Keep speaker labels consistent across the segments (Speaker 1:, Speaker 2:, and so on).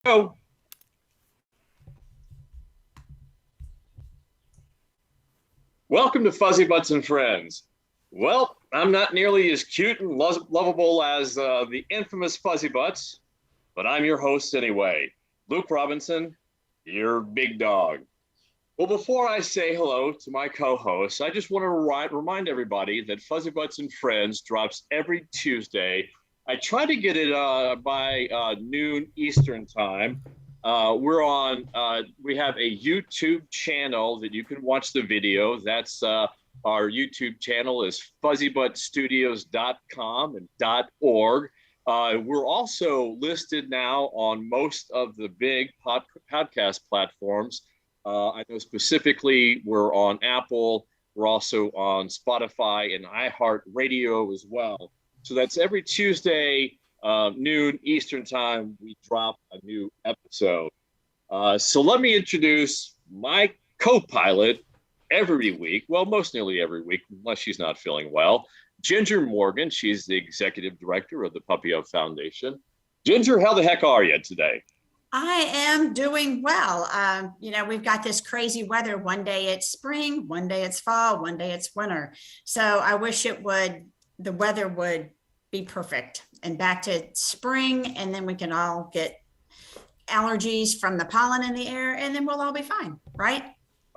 Speaker 1: Oh, welcome to Fuzzybutts and Friends. Well, I'm not nearly as cute and lovable as the infamous Fuzzybutts, but I'm your host anyway. Luke Robinson, your big dog. Well, before I say hello to my co-hosts, I just want to remind everybody that Fuzzybutts and Friends drops every Tuesday. I try to get it by noon Eastern time. We have a YouTube channel that you can watch the video. That's our YouTube channel is fuzzybutstudios.com and .org. We're also listed now on most of the big podcast platforms. I know specifically we're on Apple. We're also on Spotify and iHeartRadio as well. So that's every Tuesday, noon Eastern time, we drop a new episode. So let me introduce my co-pilot every week. Well, most nearly every week, unless she's not feeling well. Ginger Morgan. She's the executive director of the Puppy Up Foundation. Ginger, how the heck are you today?
Speaker 2: I am doing well. We've got this crazy weather. One day it's spring, one day it's fall, one day it's winter. So I wish the weather would be perfect and back to spring. And then we can all get allergies from the pollen in the air and then we'll all be fine, right?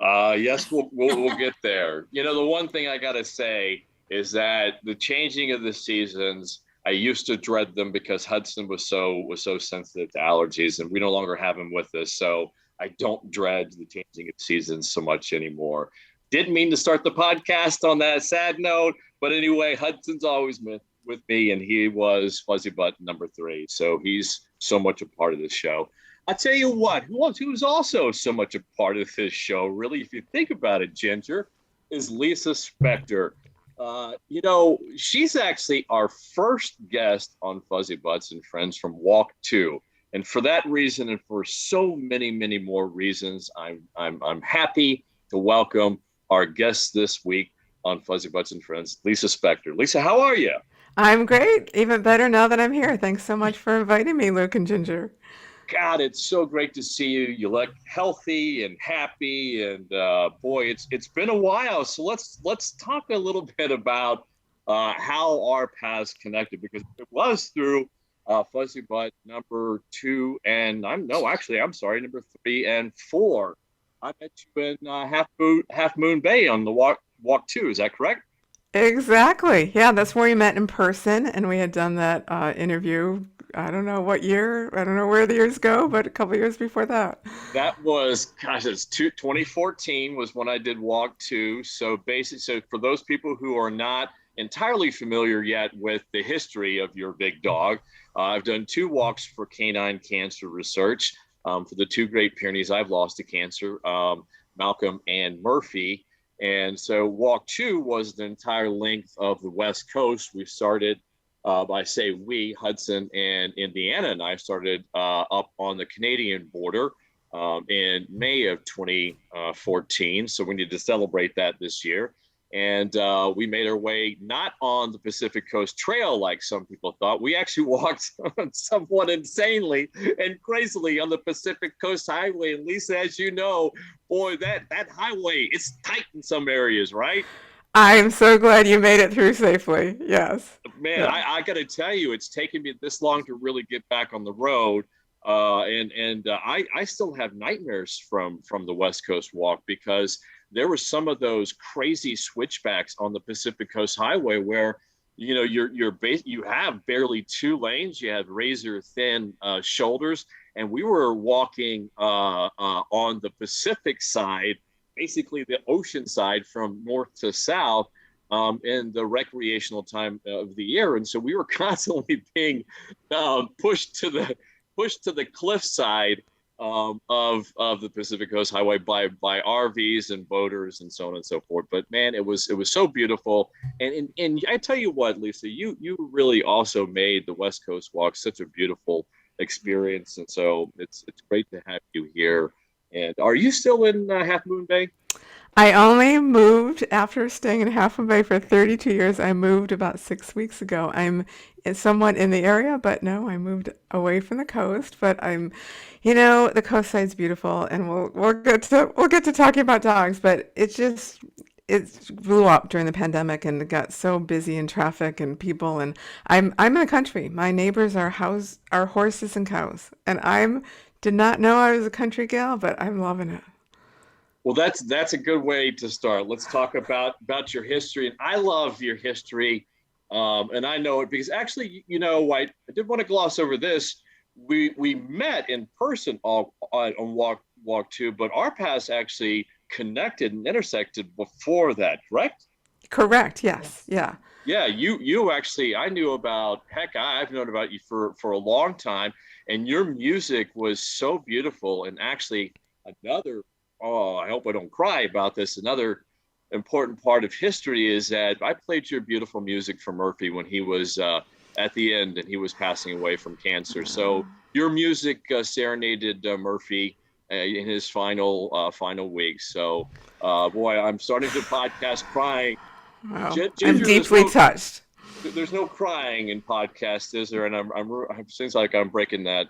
Speaker 1: Yes, we'll get there. You know, the one thing I got to say is that the changing of the seasons, I used to dread them because Hudson was so sensitive to allergies, and we no longer have him with us. So I don't dread the changing of seasons so much anymore. Didn't mean to start the podcast on that sad note, but anyway, Hudson's always been with me, and he was Fuzzy Butt number 3. So he's so much a part of the show. I'll tell you what, who's also so much a part of this show, really, if you think about it, Ginger, is Lisa Spector. She's actually our first guest on Fuzzy Butts and Friends from Walk 2. And for that reason, and for so many, many more reasons, I'm happy to welcome our guest this week on Fuzzy Butts and Friends, Lisa Spector. Lisa, how are you?
Speaker 3: I'm great. Even better now that I'm here. Thanks so much for inviting me, Luke and Ginger.
Speaker 1: God, it's so great to see you. You look healthy and happy, and boy, it's been a while. So let's talk a little bit about how our paths connected, because it was through Fuzzy Butt number 2, and I'm sorry, number 3 and 4. I met you in Half Moon Bay on the walk 2. Is that correct?
Speaker 3: Exactly. Yeah, that's where we met in person, and we had done that interview. I don't know what year. I don't know where the years go, but a couple years before that.
Speaker 1: That was, gosh, 2014 was when I did walk 2. So basically, so for those people who are not entirely familiar yet with the history of your big dog, I've done 2 walks for canine cancer research for the 2 great Pyrenees I've lost to cancer, Malcolm and Murphy. And so walk 2 was the entire length of the West Coast. We started Hudson and Indiana, and I started up on the Canadian border in May of 2014. So we need to celebrate that this year. And we made our way not on the Pacific Coast Trail like some people thought. We actually walked somewhat insanely and crazily on the Pacific Coast Highway. And Lisa, as you know, boy, that highway, it's tight in some areas, right?
Speaker 3: I am so glad you made it through safely. Yes.
Speaker 1: Man,
Speaker 3: Yeah.
Speaker 1: I got to tell you, it's taken me this long to really get back on the road. I still have nightmares from the West Coast walk, because there were some of those crazy switchbacks on the Pacific Coast Highway where, you know, you have barely 2 lanes. You have razor thin shoulders, and we were walking on the Pacific side, basically the ocean side from north to south, in the recreational time of the year. And so we were constantly being pushed to the cliffside of the Pacific Coast Highway by RVs and boaters and so on and so forth. But man, it was so beautiful. And I tell you what, Lisa, you really also made the West Coast walk such a beautiful experience. And so it's great to have you here. And are you still in Half Moon Bay?
Speaker 3: I only moved after staying in Half Moon Bay for 32 years. I moved about 6 weeks ago. I'm somewhat in the area, but no, I moved away from the coast. But the coastside's beautiful, and we'll get to talking about dogs. But it blew up during the pandemic, and it got so busy in traffic and people. And I'm in the country. My neighbors are horses and cows, and did not know I was a country gal, but I'm loving it.
Speaker 1: Well, that's a good way to start. Let's talk about your history. And I love your history, and I know it because actually, I did want to gloss over this. We met in person on walk two, but our paths actually connected and intersected before that. Correct?
Speaker 3: Correct. Yes. Yeah.
Speaker 1: Yeah. You actually, I knew about. Heck, I've known about you for a long time, and your music was so beautiful. And actually, another. Oh, I hope I don't cry about this. Another important part of history is that I played your beautiful music for Murphy when he was at the end and he was passing away from cancer. So your music serenaded Murphy in his final weeks. So, boy, I'm starting to podcast crying.
Speaker 3: Wow. I'm deeply touched.
Speaker 1: There's no crying in podcasts, is there? And it seems like I'm breaking that.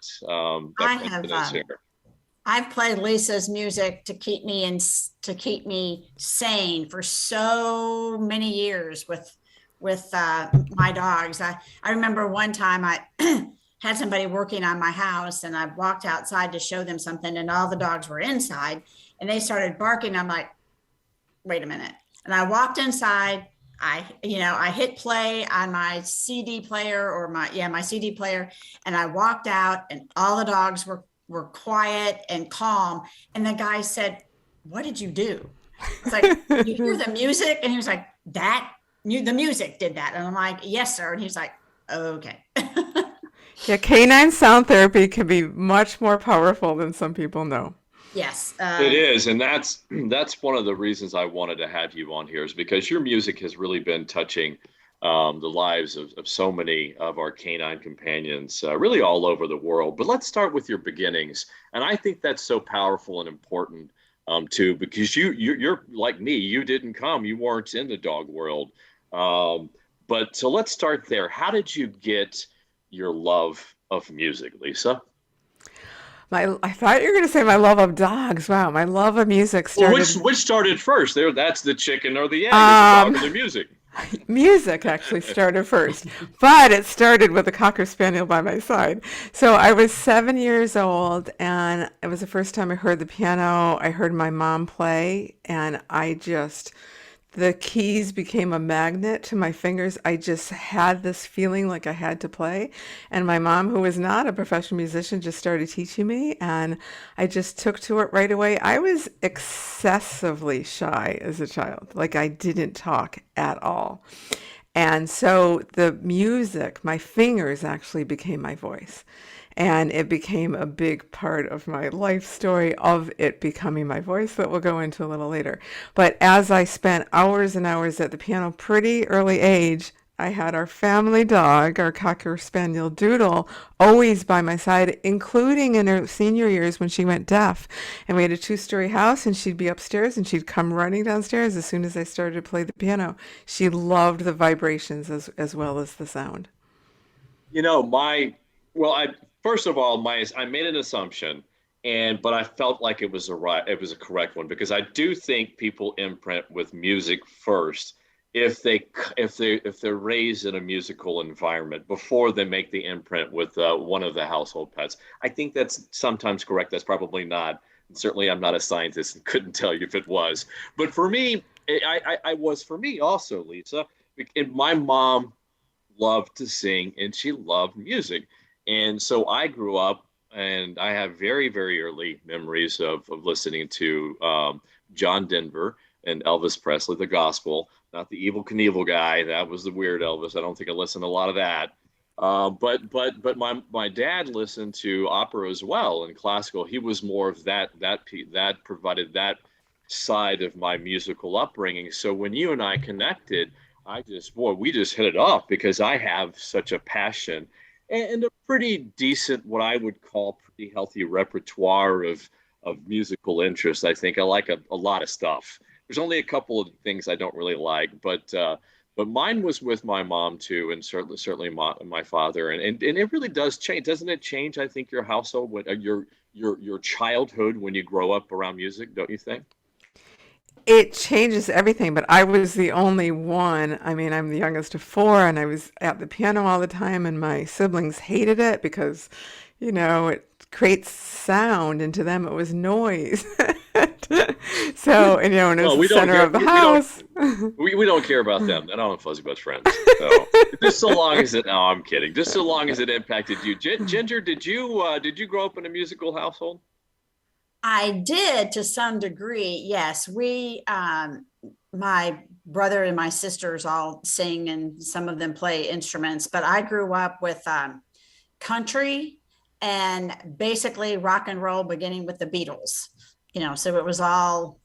Speaker 2: I've played Lisa's music to keep me sane for so many years with my dogs. I remember one time I had somebody working on my house, and I walked outside to show them something, and all the dogs were inside, and they started barking. I'm like, wait a minute. And I walked inside. I hit play on my CD player my CD player, and I walked out, and all the dogs were quiet and calm. And the guy said, "What did you do?" It's like, "You hear the music?" And he was like, the music did that. And I'm like, "Yes, sir." And he's like, "Okay."
Speaker 3: Yeah, canine sound therapy can be much more powerful than some people know.
Speaker 2: Yes.
Speaker 1: It is. And that's one of the reasons I wanted to have you on here, is because your music has really been touching the lives of so many of our canine companions, really all over the world. But let's start with your beginnings. And I think that's so powerful and important too, because you're like me, you weren't in the dog world. But so let's start there. How did you get your love of music, Lisa?
Speaker 3: I thought you were going to say my love of dogs. Wow, my love of music started.
Speaker 1: Well, which started first? That's the chicken or the egg, the dog or the music.
Speaker 3: Music actually started first, but it started with a Cocker Spaniel by my side. So I was 7 years old, and it was the first time I heard the piano. I heard my mom play, and the keys became a magnet to my fingers. I just had this feeling like I had to play. And my mom, who was not a professional musician, just started teaching me, and I just took to it right away. I was excessively shy as a child. Like, I didn't talk at all. And so the music, my fingers actually became my voice. And it became a big part of my life story of it becoming my voice that we'll go into a little later. But as I spent hours and hours at the piano, pretty early age, I had our family dog, our Cocker Spaniel Doodle, always by my side, including in her senior years when she went deaf. And we had a 2-story house, and she'd be upstairs, and she'd come running downstairs as soon as I started to play the piano. She loved the vibrations as well as the sound.
Speaker 1: First of all, I made an assumption, but I felt like it was a correct one, because I do think people imprint with music first if they're raised in a musical environment before they make the imprint with one of the household pets. I think that's sometimes correct. That's probably not. Certainly, I'm not a scientist and couldn't tell you if it was. But for me, I was for me also, Lisa. And my mom loved to sing, and she loved music. And so I grew up, and I have very, very early memories of listening to John Denver and Elvis Presley, the gospel, not the Evel Knievel guy. That was the weird Elvis. I don't think I listened to a lot of that. But my dad listened to opera as well, and classical. He was more of that provided that side of my musical upbringing. So when you and I connected, we just hit it off, because I have such a passion and a pretty decent, what I would call pretty healthy repertoire of musical interest. I think I like a lot of stuff. there's only a couple of things I don't really like, but mine was with my mom too, and certainly my father, and it really does change, doesn't it? Change, I think, your household, when your childhood when you grow up around music, don't you think?
Speaker 3: It changes everything, but I was the only one. I mean, I'm the youngest of four, and I was at the piano all the time, and my siblings hated it because, it creates sound, and to them it was noise. So, and it was
Speaker 1: Well,
Speaker 3: the
Speaker 1: we don't
Speaker 3: center
Speaker 1: care.
Speaker 3: of the
Speaker 1: We don't.
Speaker 3: house.
Speaker 1: We don't care about them. I don't have fuzzy butts friends. So just so long as it. No, I'm kidding. Just so long as it impacted you. Ginger, did you grow up in a musical household?
Speaker 2: I did to some degree. Yes, my brother and my sisters all sing, and some of them play instruments. But I grew up with country and basically rock and roll, beginning with the Beatles. So it was all,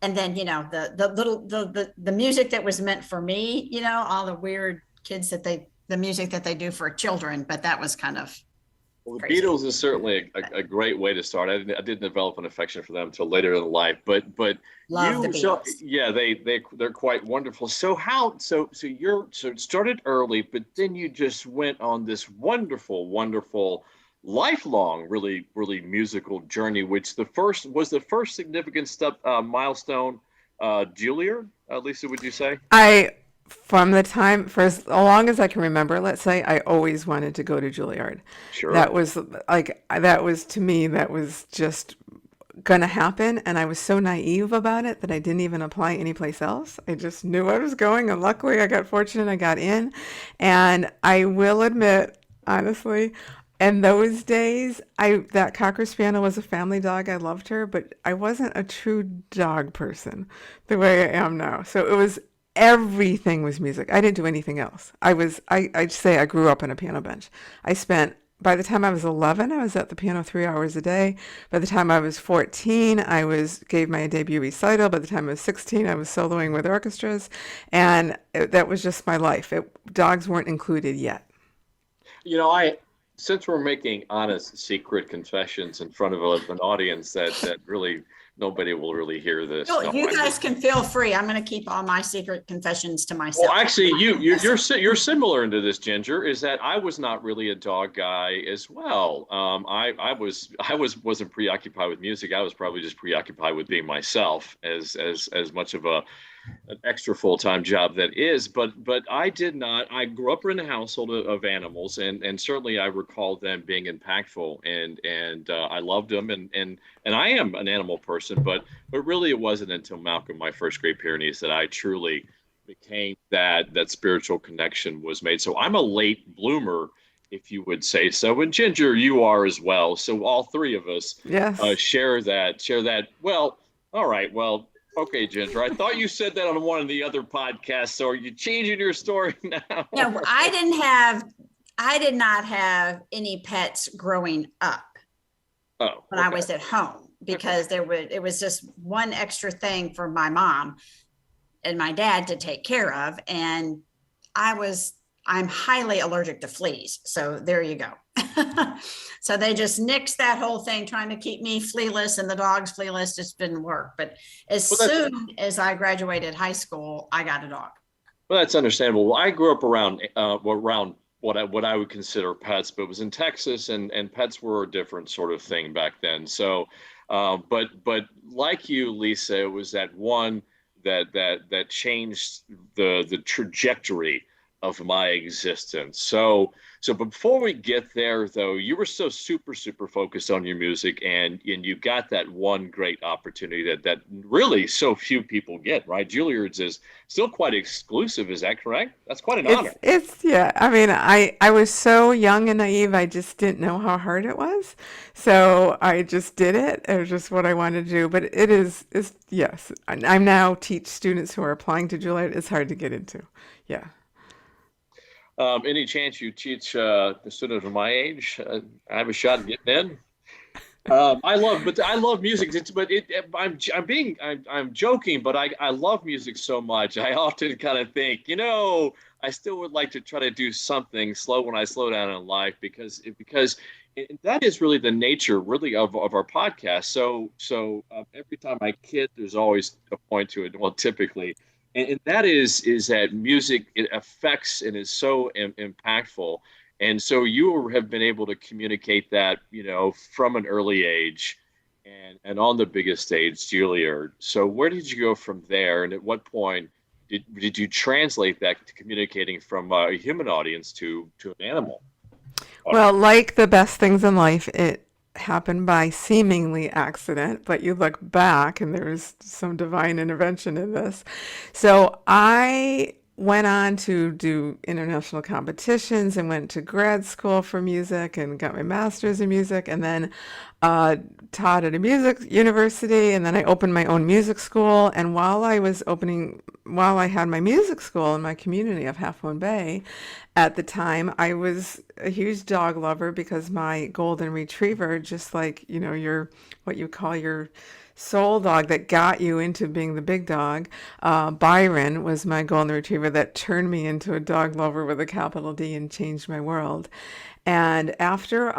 Speaker 2: and then the music that was meant for me. All the weird kids the music that they do for children. But that was kind of
Speaker 1: Well, the
Speaker 2: crazy.
Speaker 1: Beatles is certainly a great way to start. I didn't develop an affection for them until later in life, but
Speaker 2: Love the
Speaker 1: so
Speaker 2: Beatles.
Speaker 1: yeah, they're quite wonderful. So it started early, but then you just went on this wonderful lifelong, really musical journey, which the first significant step milestone, Julliard, Lisa, would you say?
Speaker 3: I, from the time, for as long as I can remember, let's say, I always wanted to go to Juilliard.
Speaker 1: Sure.
Speaker 3: That was that was to me, that was just going to happen. And I was so naive about it that I didn't even apply anyplace else. I just knew I was going. And luckily, I got fortunate. I got in. And I will admit, honestly, in those days, that Cocker Spaniel was a family dog. I loved her, but I wasn't a true dog person the way I am now. So it was, everything was music. I didn't do anything else. I'd say I grew up on a piano bench. By the time I was 11, I was at the piano 3 hours a day. By the time I was 14, gave my debut recital. By the time I was 16, I was soloing with orchestras. And that was just my life. Dogs weren't included yet.
Speaker 1: I since we're making honest, secret confessions in front of an audience that really nobody will really hear this.
Speaker 2: No,
Speaker 1: No,
Speaker 2: you guys can feel free. I'm going to keep all my secret confessions to myself.
Speaker 1: Well, actually, you're similar into this, Ginger. Is that I was not really a dog guy as well. Wasn't preoccupied with music. I was probably just preoccupied with being myself, as much of an extra full-time job that is. But I did not. I grew up in a household of animals, and certainly I recall them being impactful, and I loved them, and I am an animal person, but really it wasn't until Malcolm, my first grade Pyrenees, that I truly became that spiritual connection was made. So I'm a late bloomer, if you would say so. And Ginger, you are as well. So all three of us
Speaker 3: Yes.
Speaker 1: share that. Well, all right. Well, okay, Ginger, I thought you said that on one of the other podcasts. So are you changing your story now?
Speaker 2: No, I did not have any pets growing up when I was at home, because it was just one extra thing for my mom and my dad to take care of. And I'm highly allergic to fleas. So there you go. So they just nixed that whole thing, trying to keep me flealess, and the dogs flealess. Just didn't work. But soon as I graduated high school, I got a dog.
Speaker 1: Well, that's understandable. Well, I grew up around what I would consider pets, but it was in Texas, and pets were a different sort of thing back then. So, but like you, Lisa, it was that one that changed the trajectory of my existence. So before we get there, though, you were so super focused on your music, and you got that one great opportunity that really so few people get, right? Julliard's is still quite exclusive. Is that correct? That's quite an honor.
Speaker 3: It's yeah. I mean, I was so young and naive. I just didn't know how hard it was. So I just did it. It was just what I wanted to do. But it's yes. I'm now teach students who are applying to Juilliard. It's hard to get into. Yeah.
Speaker 1: Any chance you teach the students of my age? I have a shot at getting in. I love music. I'm joking, but I love music so much. I often kind of think, I still would like to try to do something slow when I slow down in life, because And that is really the nature really of our podcast. So every time I kid, there's always a point to it. Well, typically, and that is that music, it affects and is so impactful. And so you have been able to communicate that, from an early age, and on the biggest stage, Julliard. So where did you go from there? And at what point did you translate that to communicating from a human audience to an animal
Speaker 3: Well,
Speaker 1: audience?
Speaker 3: like the best things in life, it happened by seemingly accident, but you look back and there's some divine intervention in this. So I went on to do international competitions and went to grad school for music and got my master's in music, and then taught at a music university, and then I opened my own music school. And while I had my music school in my community of Half Moon Bay, at the time, I was a huge dog lover because my golden retriever, just like, your what you call your soul dog that got you into being the big dog, Byron was my golden retriever that turned me into a dog lover with a capital D and changed my world. And after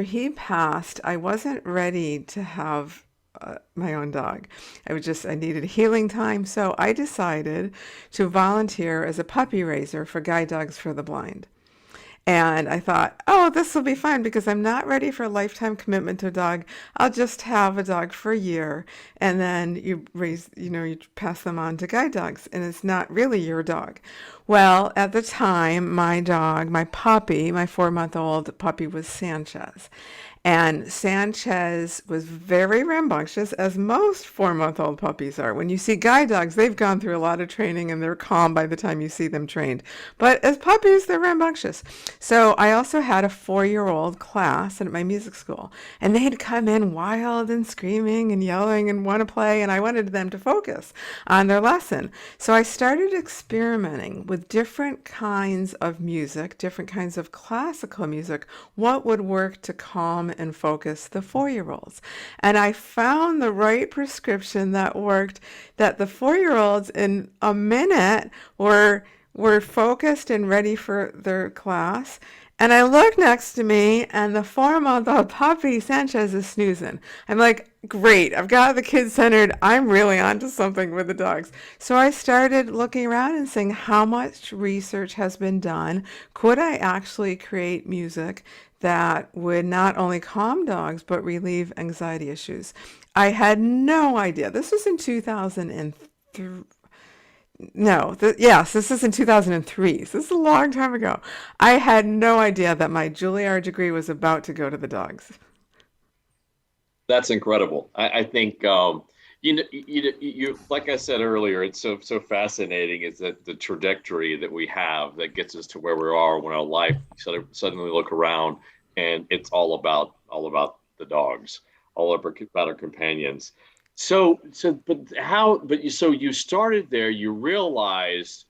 Speaker 3: he passed, I wasn't ready to have my own dog. I needed healing time. So I decided to volunteer as a puppy raiser for Guide Dogs for the Blind. And I thought, oh, this will be fun because I'm not ready for a lifetime commitment to a dog. I'll just have a dog for a year. And then you pass them on to guide dogs, and it's not really your dog. Well, at the time, my dog, my puppy, my 4-month-old puppy was Sanchez. And Sanchez was very rambunctious, as most 4-month-old puppies are. When you see guide dogs, they've gone through a lot of training and they're calm by the time you see them trained. But as puppies, they're rambunctious. So I also had a 4-year-old class at my music school, and they'd come in wild and screaming and yelling and want to play, and I wanted them to focus on their lesson. So I started experimenting with different kinds of music, different kinds of classical music, what would work to calm and focus the 4-year-olds. And I found the right prescription that worked, that the 4-year-olds in a minute were focused and ready for their class. And I look next to me, and the 4-month-old puppy, Sanchez, is snoozing. I'm like, great, I've got the kids centered. I'm really onto something with the dogs. So I started looking around and saying, how much research has been done? Could I actually create music that would not only calm dogs, but relieve anxiety issues? I had no idea. This was in 2003. No, yes, this is in 2003. So this is a long time ago. I had no idea that my Julliard degree was about to go to the dogs.
Speaker 1: That's incredible. I think like I said earlier, it's so fascinating is that the trajectory that we have that gets us to where we are when our life suddenly look around and it's all about the dogs, all about our companions. So you started there, you realized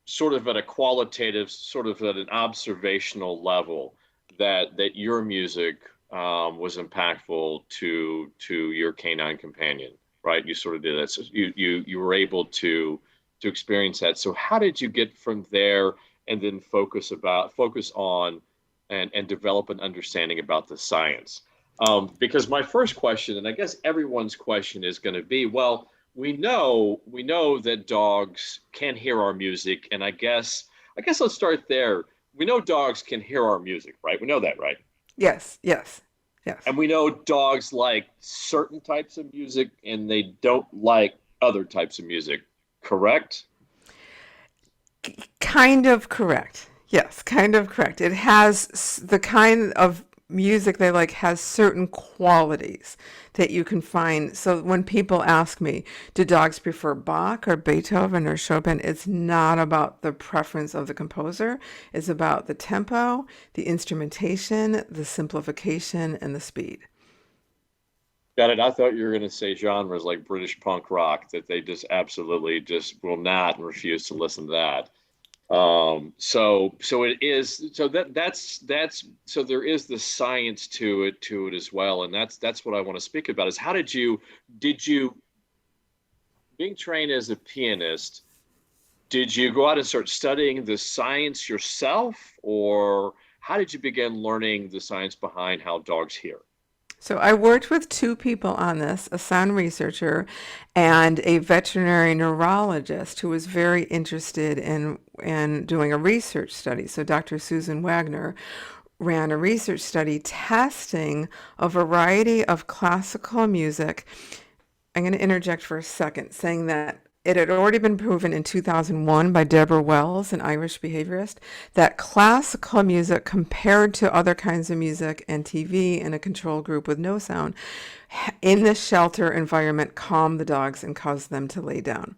Speaker 1: sort of at a qualitative, sort of at an observational level that your music was impactful to your canine companion, right? You sort of did that. So you were able to experience that. So how did you get from there and then focus on and develop an understanding about the science? Because my first question, and I guess everyone's question, is going to be, well, we know that dogs can hear our music, and I guess let's start there. We know dogs can hear our music, right? We know that, right?
Speaker 3: Yes, yes, yes.
Speaker 1: And we know dogs like certain types of music, and they don't like other types of music, correct?
Speaker 3: Kind of correct. Yes, kind of correct. It has the kind of music they like has certain qualities that you can find. So when people ask me, do dogs prefer Bach or Beethoven or Chopin? It's not about the preference of the composer. It's about the tempo, the instrumentation, the simplification, and the speed.
Speaker 1: Got it. I thought you were going to say genres like British punk rock, that they just absolutely just will not and refuse to listen to that. So it is, so that's so there is the science to it as well, and that's what I want to speak about. Is how did you being trained as a pianist, did you go out and start studying the science yourself, or how did you begin learning the science behind how dogs hear?
Speaker 3: So I worked with two people on this, a sound researcher and a veterinary neurologist who was very interested in doing a research study. So Dr. Susan Wagner ran a research study testing a variety of classical music. I'm going to interject for a second, saying that it had already been proven in 2001 by Deborah Wells, an Irish behaviorist, that classical music compared to other kinds of music and TV in a control group with no sound in the shelter environment calmed the dogs and caused them to lay down.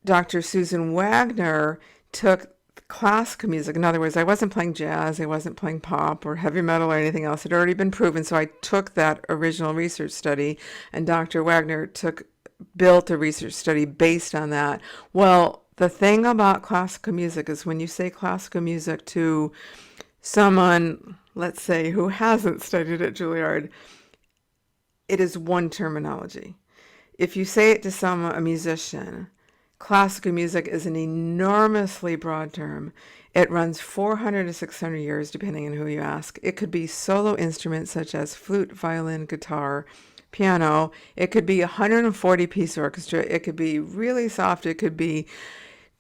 Speaker 3: Dr. Susan Wagner took classical music. In other words, I wasn't playing jazz, I wasn't playing pop or heavy metal or anything else. It had already been proven. So I took that original research study, and Dr. Wagner built a research study based on that. Well, the thing about classical music is when you say classical music to someone, let's say, who hasn't studied at Julliard, it is one terminology. If you say it to a musician, classical music is an enormously broad term. It runs 400 to 600 years, depending on who you ask. It could be solo instruments such as flute, violin, guitar, piano. It could be a 140-piece orchestra. It could be really soft. It could be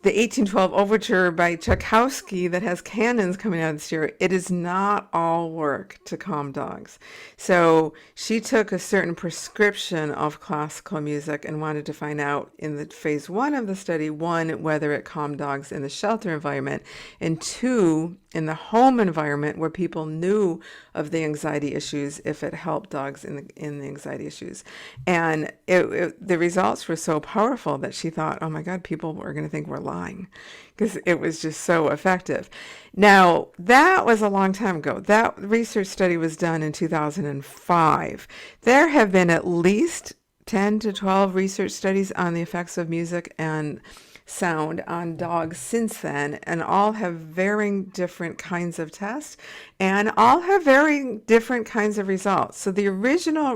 Speaker 3: the 1812 overture by Tchaikovsky that has cannons coming out of the stereo. It is not all work to calm dogs. So she took a certain prescription of classical music and wanted to find out in the phase 1 of the study, 1, whether it calmed dogs in the shelter environment, and 2, in the home environment where people knew of the anxiety issues, if it helped dogs in the anxiety issues. And the results were so powerful that she thought, oh my God, people are going to think we're lying, because it was just so effective. Now, that was a long time ago. That research study was done in 2005. There have been at least 10 to 12 research studies on the effects of music and sound on dogs since then, and all have varying different kinds of tests and all have varying different kinds of results. So the original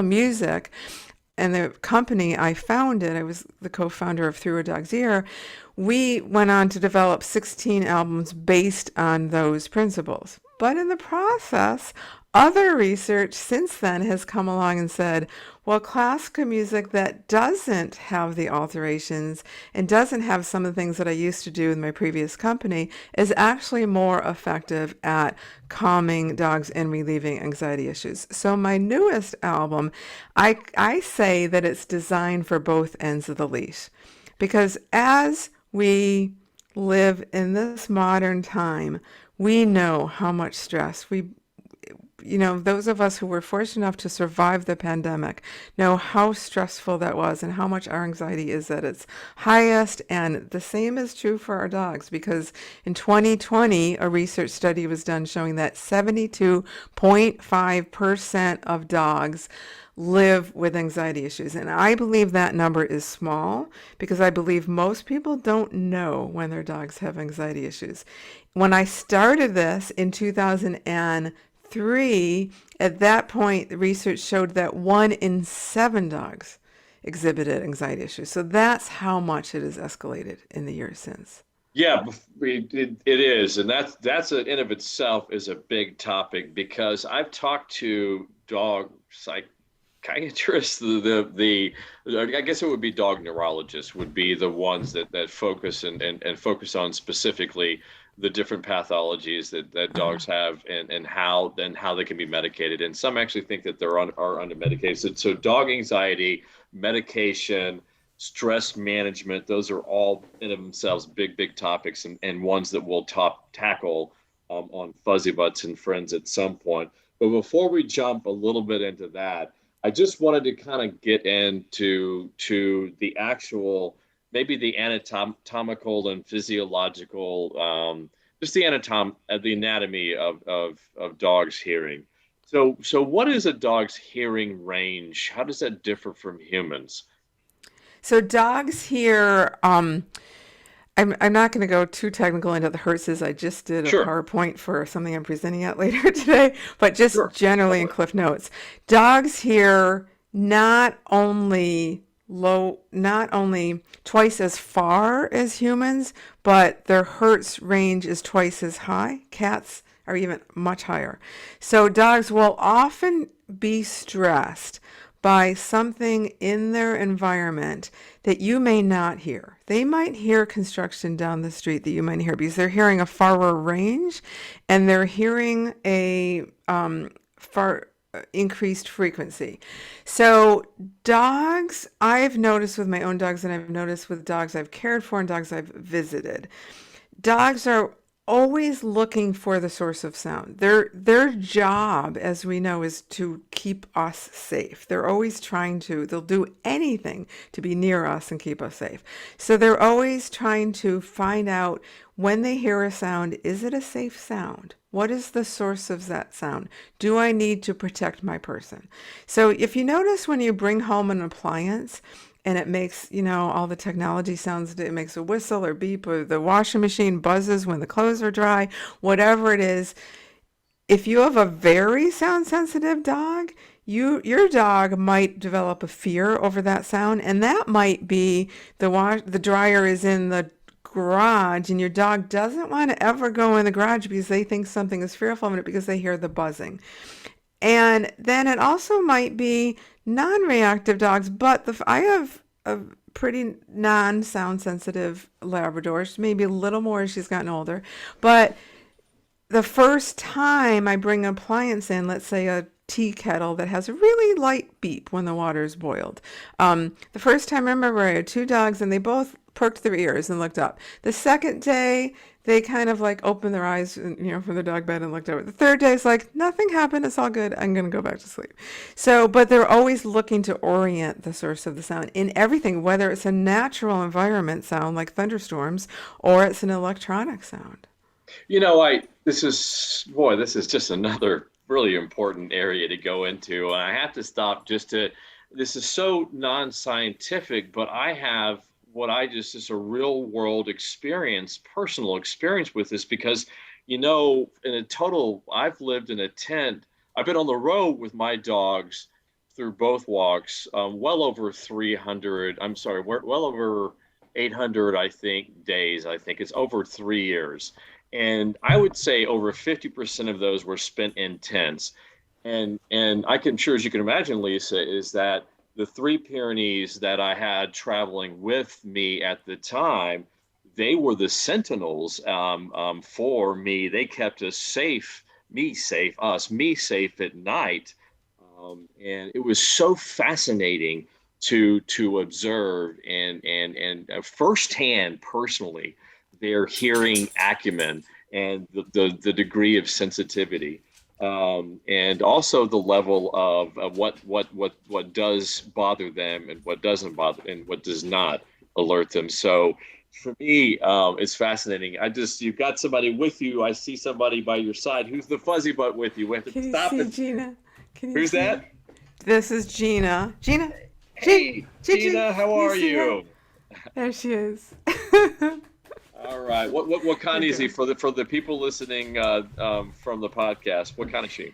Speaker 3: music and the company I founded, I was the co-founder of Through a Dog's Ear, we went on to develop 16 albums based on those principles. But in the process, other research since then has come along and said, well, classical music that doesn't have the alterations and doesn't have some of the things that I used to do with my previous company is actually more effective at calming dogs and relieving anxiety issues. So my newest album, I say that it's designed for both ends of the leash, because as we live in this modern time, we know how much stress those of us who were fortunate enough to survive the pandemic know how stressful that was and how much our anxiety is at its highest. And the same is true for our dogs, because in 2020, a research study was done showing that 72.5% of dogs live with anxiety issues. And I believe that number is small, because I believe most people don't know when their dogs have anxiety issues. When I started this in 2003, at that point, the research showed that 1 in 7 dogs exhibited anxiety issues. So that's how much it has escalated in the years since.
Speaker 1: Yeah, it is. And that's in of itself is a big topic, because I've talked to dog psychiatrists, I guess it would be dog neurologists would be the ones that focus and focus on specifically the different pathologies that dogs have and how they can be medicated. And some actually think that are under medicated. So dog anxiety, medication, stress management, those are all in of themselves big topics and ones that we'll tackle on Fuzzybutts and Friends at some point. But before we jump a little bit into that, I just wanted to kind of get into the actual, maybe the anatomical and physiological, just the anatomy of dogs' hearing. So what is a dog's hearing range? How does that differ from humans?
Speaker 3: So dogs hear, I'm not going to go too technical into the hertzes. I just did a PowerPoint for something I'm presenting at later today, but just generally in Cliff Notes. Dogs hear not only low, not only twice as far as humans, but their hertz range is twice as high. Cats are even much higher. So dogs will often be stressed by something in their environment that you may not hear. They might hear construction down the street that you might hear because they're hearing a farther range and they're hearing a far increased frequency. So dogs, I've noticed with my own dogs and I've noticed with dogs I've cared for and dogs I've visited, dogs are always looking for the source of sound. Their job, as we know, is to keep us safe. They're always trying to, they'll do anything to be near us and keep us safe. So they're always trying to find out when they hear a sound, is it a safe sound? What is the source of that sound? Do I need to protect my person? So if you notice when you bring home an appliance, and it makes, all the technology sounds, it makes a whistle or beep, or the washing machine buzzes when the clothes are dry, whatever it is. If you have a very sound sensitive dog, your dog might develop a fear over that sound, and that might be the dryer is in the garage and your dog doesn't want to ever go in the garage because they think something is fearful of it because they hear the buzzing. And then it also might be non-reactive dogs, but I have a pretty non-sound sensitive Labrador. Maybe a little more as she's gotten older. But the first time I bring an appliance in, let's say a tea kettle that has a really light beep when the water is boiled. The first time I remember I had two dogs and they both perked their ears and looked up. The second day, they kind of like opened their eyes, from the dog bed and looked over. The third day is like, nothing happened. It's all good. I'm going to go back to sleep. So, but they're always looking to orient the source of the sound in everything, whether it's a natural environment sound like thunderstorms or it's an electronic sound.
Speaker 1: This is just another really important area to go into. And I have to stop this is so non-scientific, but I have is a real world experience, personal experience with this because, I've lived in a tent. I've been on the road with my dogs through both walks, well over 800, I think, days. I think it's over 3 years. And I would say over 50% of those were spent in tents. And as you can imagine, Lisa, is that the 3 Pyrenees that I had traveling with me at the time, they were the sentinels for me. They kept us safe, me safe at night. And it was so fascinating to observe and firsthand, personally, their hearing acumen and the degree of sensitivity. And also the level of what does bother them and what doesn't bother and what does not alert them. So for me, it's fascinating. You've got somebody with you. I see somebody by your side. Who's the fuzzy butt with you? We have to
Speaker 3: Can
Speaker 1: stop
Speaker 3: you see
Speaker 1: it.
Speaker 3: Gina?
Speaker 1: Who's that?
Speaker 3: This is Gina. Gina.
Speaker 1: Hey, Gina, how are you?
Speaker 3: There she is.
Speaker 1: All right. What kind is he for the people listening from the podcast? What kind is she?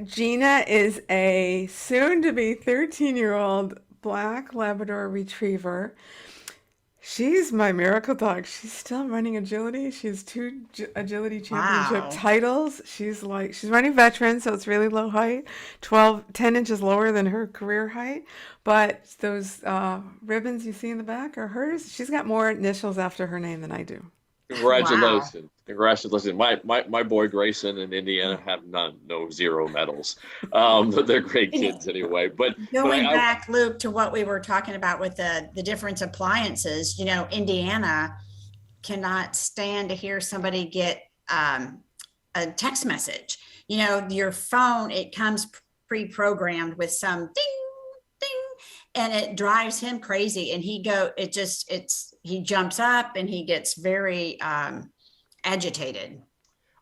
Speaker 3: Gina is a soon-to-be 13-year-old black Labrador Retriever. She's my miracle dog. She's still running agility. She has 2 agility championship titles. She's running veteran, so it's really low height, 10 inches lower than her career height. But those ribbons you see in the back are hers. She's got more initials after her name than I do.
Speaker 1: Congratulations. Wow. Congratulations. My boy Grayson and Indiana have zero medals. But they're great kids anyway. But
Speaker 2: going back, Luke, to what we were talking about with the different appliances, Indiana cannot stand to hear somebody get a text message. Your phone, it comes pre-programmed with some ding, ding, and it drives him crazy. And he jumps up and he gets very agitated.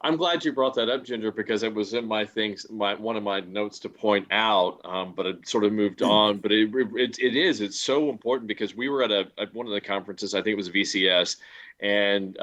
Speaker 1: I'm glad you brought that up, Ginger, because it was in my one of my notes to point out, but it sort of moved on. But it's so important because we were at one of the conferences, I think it was VCS, and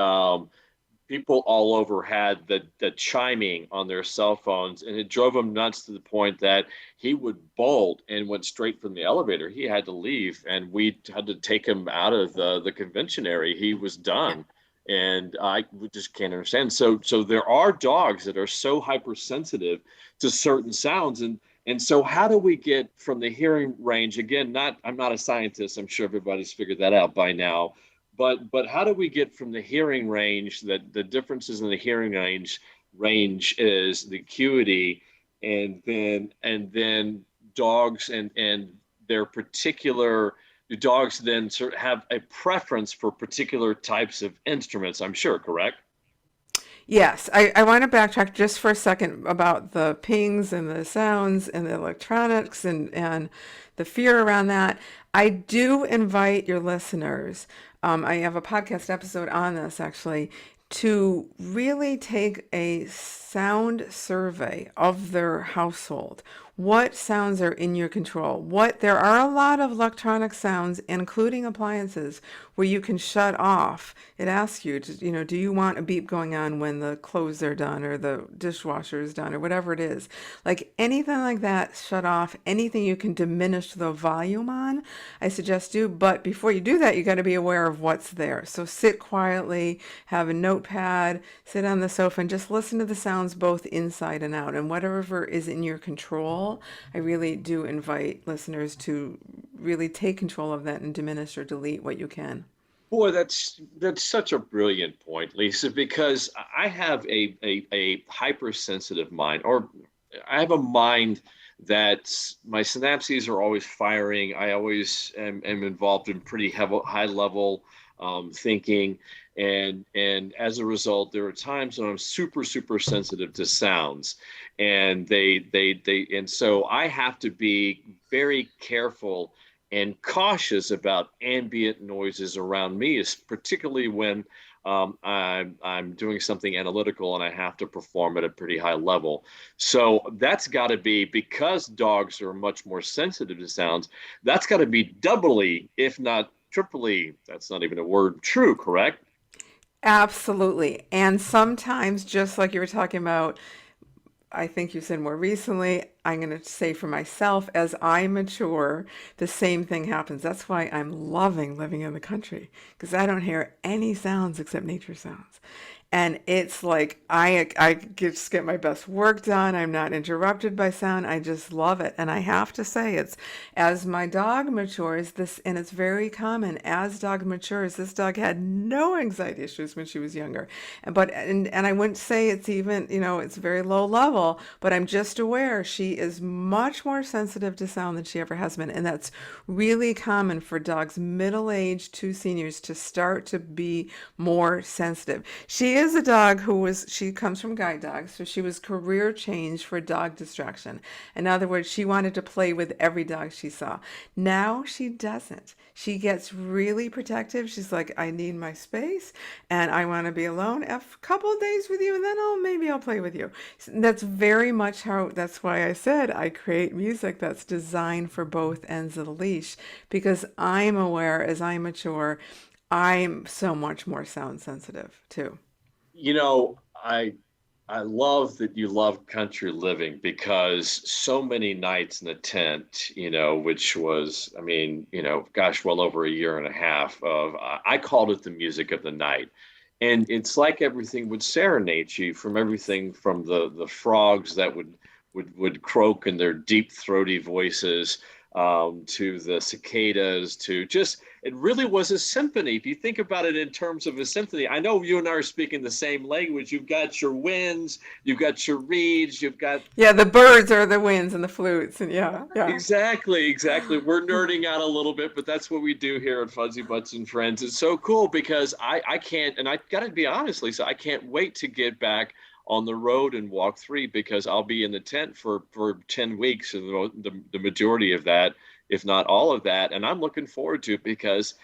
Speaker 1: people all over had the chiming on their cell phones, and it drove him nuts to the point that he would bolt and went straight from the elevator. He had to leave, and we had to take him out of the convention area. He was done. And we just can't understand. So there are dogs that are so hypersensitive to certain sounds, and so how do we get from the hearing range? Again, I'm not a scientist. I'm sure everybody's figured that out by now. But how do we get from the hearing range, that the differences in the hearing range is the acuity, and then dogs and their particular, do dogs then sort of have a preference for particular types of instruments? I'm sure, correct?
Speaker 3: Yes, I want to backtrack just for a second about the pings and the sounds and the electronics and the fear around that. I do invite your listeners, I have a podcast episode on this actually, to really take a sound survey of their household. What sounds are in your control? There are a lot of electronic sounds, including appliances, where you can shut off. It asks you to, do you want a beep going on when the clothes are done or the dishwasher is done or whatever it is? Like anything like that, shut off. Anything you can diminish the volume on, I suggest do. But before you do that, you got to be aware of what's there. So sit quietly, have a notepad, sit on the sofa, and just listen to the sounds both inside and out. And whatever is in your control, I really do invite listeners to really take control of that and diminish or delete what you can.
Speaker 1: Boy, that's such a brilliant point, Lisa, because I have a hypersensitive mind, or I have a mind that my synapses are always firing. I always am involved in pretty high level thinking. And as a result, there are times when I'm super sensitive to sounds, and and so I have to be very careful and cautious about ambient noises around me, particularly when I'm doing something analytical and I have to perform at a pretty high level. So that's got to be, because dogs are much more sensitive to sounds, that's got to be doubly, if not triply, that's not even a word, true, correct?
Speaker 3: Absolutely. And sometimes, just like you were talking about, I think you said more recently, I'm going to say for myself, as I mature, the same thing happens. That's why I'm loving living in the country, because I don't hear any sounds except nature sounds. And it's like I just get my best work done. I'm not interrupted by sound. I just love it. And I have to say, it's as my dog matures, and it's very common, as dog matures, this dog had no anxiety issues when she was younger. And I wouldn't say it's even, it's very low level, but I'm just aware she is much more sensitive to sound than she ever has been. And that's really common for dogs middle-aged to seniors to start to be more sensitive. She is a dog she comes from guide dogs, so she was career change for dog distraction. In other words, she wanted to play with every dog she saw. Now she doesn't. She gets really protective. She's like, I need my space and I want to be alone a couple of days with you, and then maybe I'll play with you. That's very much that's why I said I create music that's designed for both ends of the leash, because I'm aware as I mature, I'm so much more sound sensitive too.
Speaker 1: I love that you love country living, because so many nights in the tent, which was, gosh, well over a year and a half of, I called it the music of the night. And it's like everything would serenade you, from everything from the frogs that would croak in their deep throaty voices, to the cicadas, to just, it really was a symphony. If you think about it in terms of a symphony, I know you and I are speaking the same language. You've got your winds, you've got your reeds, you've got...
Speaker 3: Yeah, the birds are the winds and the flutes. And yeah.
Speaker 1: Exactly. We're nerding out a little bit, but that's what we do here at Fuzzybutts and Friends. It's so cool, because I can't, and I got to be honest, Lisa, I can't wait to get back on the road and walk 3, because I'll be in the tent for 10 weeks, and the majority of that, if not all of that. And I'm looking forward to it, because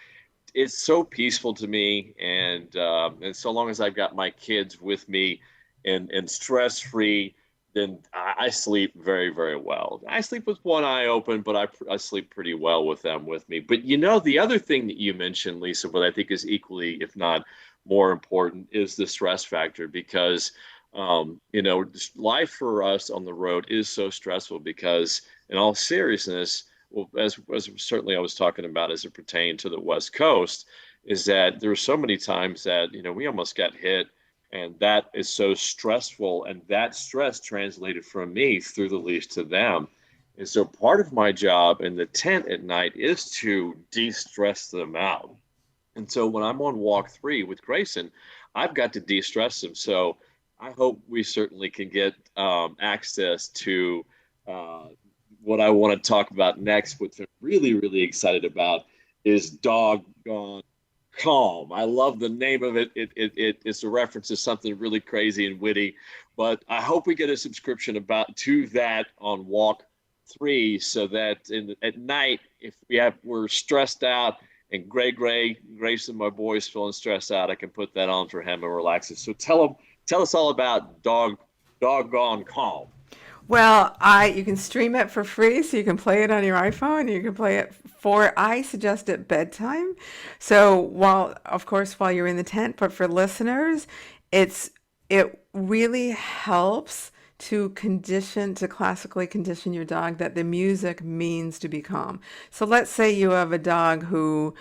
Speaker 1: it's so peaceful to me. And so long as I've got my kids with me and stress-free, then I sleep very, very well. I sleep with one eye open, but I sleep pretty well with them with me. But the other thing that you mentioned, Lisa, what I think is equally, if not more important is the stress factor, because life for us on the road is so stressful because, in all seriousness, well, as certainly I was talking about as it pertained to the West Coast, is that there were so many times that, we almost got hit, and that is so stressful, and that stress translated from me through the leash to them. And so part of my job in the tent at night is to de-stress them out. And so when I'm on walk 3 with Grayson, I've got to de-stress them. So I hope we certainly can get access to what I want to talk about next, which I'm really, really excited about, is Doggone Calm. I love the name of it. It's a reference to something really crazy and witty, but I hope we get a subscription to that on walk 3, so that at night, if we're stressed out and Grayson, my boy's feeling stressed out, I can put that on for him and relax it. So tell us all about Doggone Calm.
Speaker 3: Well, you can stream it for free, so you can play it on your iPhone. You can play it I suggest at bedtime. So while you're in the tent, but for listeners, it really helps to classically condition your dog that the music means to be calm. So let's say you have a dog who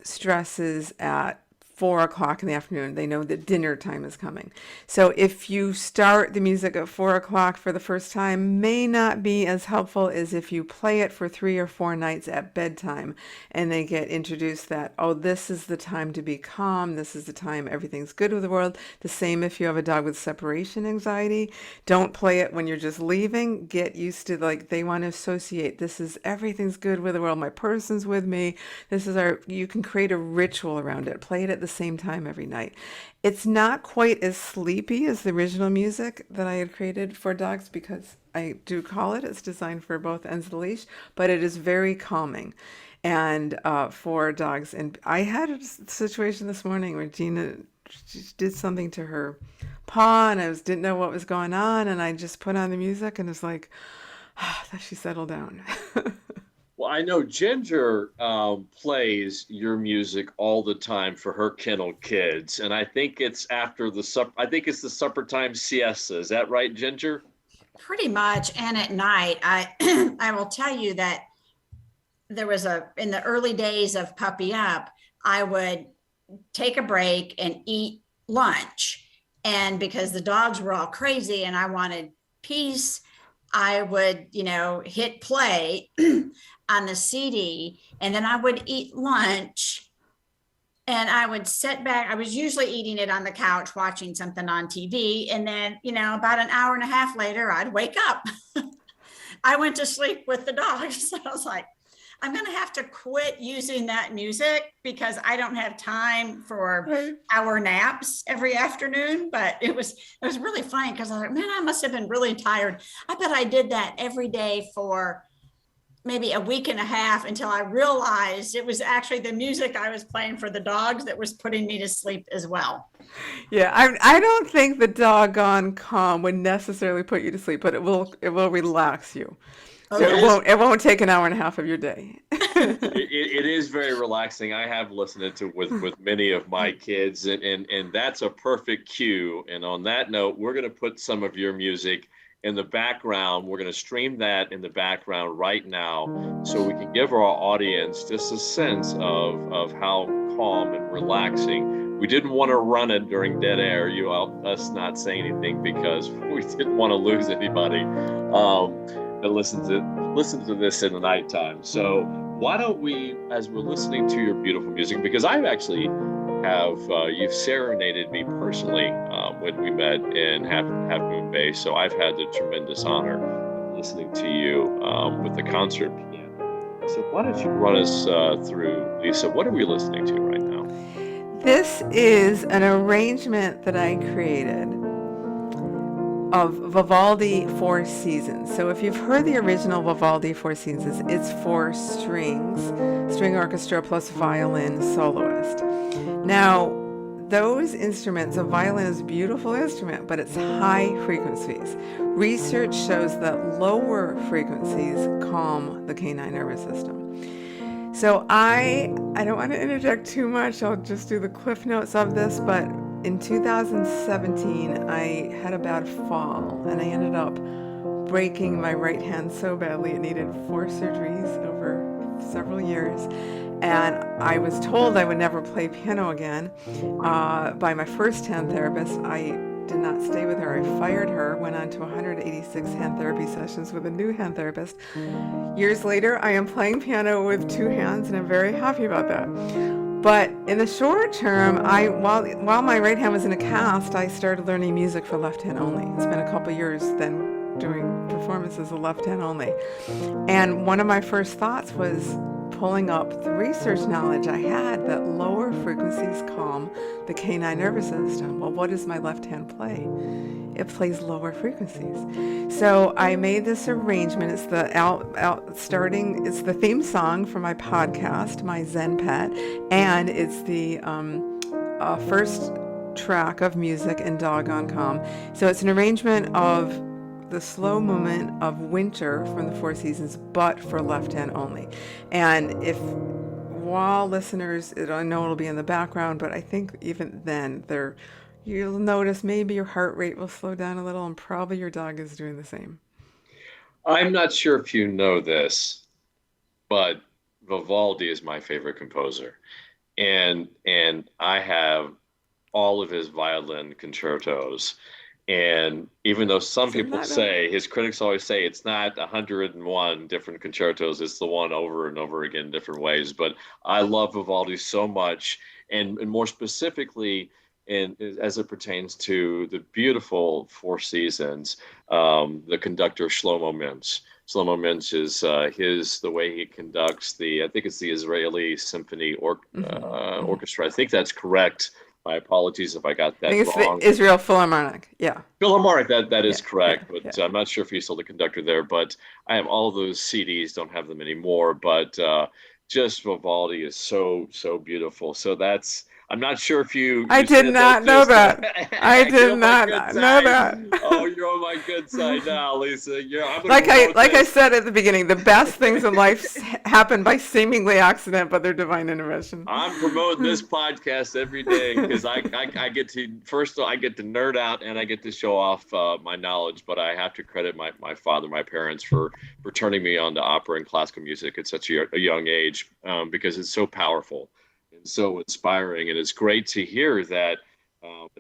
Speaker 3: stresses at 4 o'clock in the afternoon. They know that dinner time is coming. So if you start the music at 4 o'clock for the first time, may not be as helpful as if you play it for 3 or 4 nights at bedtime, and they get introduced that, oh, this is the time to be calm. This is the time everything's good with the world. The same if you have a dog with separation anxiety. Don't play it when you're just leaving. Get used to, they want to associate, this is everything's good with the world. My person's with me. You can create a ritual around it. Play it at the same time every night. It's not quite as sleepy as the original music that I had created for dogs, because I do call it's designed for both ends of the leash, but it is very calming and for dogs. And I had a situation this morning where Gina did something to her paw, and I didn't know what was going on, and I just put on the music, and it's like, she settled down.
Speaker 1: Well, I know Ginger plays your music all the time for her kennel kids, and I think it's after the the supper time siesta. Is that right, Ginger?
Speaker 2: Pretty much. And at night, I will tell you that there was in the early days of Puppy Up, I would take a break and eat lunch, and because the dogs were all crazy and I wanted peace, I would, hit play on the CD, and then I would eat lunch, and I would sit back. I was usually eating it on the couch, watching something on TV. And then, about an hour and a half later, I'd wake up. I went to sleep with the dogs. I was like, I'm going to have to quit using that music because I don't have time for hour naps every afternoon. But it was really funny because I was like, man, I must have been really tired. I bet I did that every day for maybe a week and a half until I realized it was actually the music I was playing for the dogs that was putting me to sleep as well.
Speaker 3: Yeah, I don't think the Doggone Calm would necessarily put you to sleep, but it will relax you. So it won't take an hour and a half of your day.
Speaker 1: It is very relaxing. I have listened to it with many of my kids, and that's a perfect cue. And on that note, we're going to put some of your music in the background. We're going to stream that in the background right now, so we can give our audience just a sense of how calm and relaxing. We didn't want to run it during dead air, us not saying anything, because we didn't want to lose anybody that listens to this in the nighttime. So why don't we, as we're listening to your beautiful music, because I actually have you've serenaded me personally when we met in Half Moon Bay, so I've had the tremendous honor of listening to you with the concert piano. So why don't you run us through, Lisa, what are we listening to right now?
Speaker 3: This is an arrangement that I created of Vivaldi Four Seasons. So if you've heard the original Vivaldi Four Seasons, it's for strings, string orchestra plus violin soloist. Now, those instruments, a violin is a beautiful instrument, but it's high frequencies. Research shows that lower frequencies calm the canine nervous system. So I don't want to interject too much. I'll just do the cliff notes of this, but in 2017, I had a bad fall and I ended up breaking my right hand so badly it needed 4 surgeries over several years. And I was told I would never play piano again by my first hand therapist. I did not stay with her. I fired her, went on to 186 hand therapy sessions with a new hand therapist. Years later, I am playing piano with 2 hands, and I'm very happy about that. But in the short term, while my right hand was in a cast, I started learning music for left hand only. It's been a couple years then doing performances of left hand only. And one of my first thoughts was pulling up the research knowledge I had that lower frequencies calm the canine nervous system. Well, what does my left hand play? It plays lower frequencies. So I made this arrangement. It's the it's the theme song for my podcast, my Zen Pet, and it's the first track of music in Doggone Calm. So it's an arrangement of the slow movement of Winter from the 4 Seasons, but for left hand only. And while listeners, I know it'll be in the background, but I think even then you'll notice maybe your heart rate will slow down a little, and probably your dog is doing the same.
Speaker 1: I'm not sure if you know this, but Vivaldi is my favorite composer. And I have all of his violin concertos. And even though some people say, his critics always say it's not 101 different concertos, it's the one over and over again in different ways. But I love Vivaldi so much, and more specifically, as it pertains to the beautiful 4 Seasons, the conductor Shlomo Mintz. Shlomo Mintz is the way he conducts I think it's the Israeli Symphony Orchestra. I think that's correct. My apologies if I got that wrong. I think it's
Speaker 3: the Israel Philharmonic, yeah.
Speaker 1: Philharmonic, that is correct, but I'm not sure if he's still the conductor there. But I have all of those CDs, don't have them anymore. But just Vivaldi is so beautiful. So I'm not sure if you
Speaker 3: I did not know that. I did not know that.
Speaker 1: Oh, you're on my good side now, Lisa.
Speaker 3: Like I said at the beginning, the best things in life happen by seemingly accident, but they're divine intervention.
Speaker 1: I'm promoting this podcast every day because I get to nerd out and I get to show off my knowledge. But I have to credit my father, my parents for turning me on to opera and classical music at such a young age because it's so powerful. So inspiring, and it's great to hear that.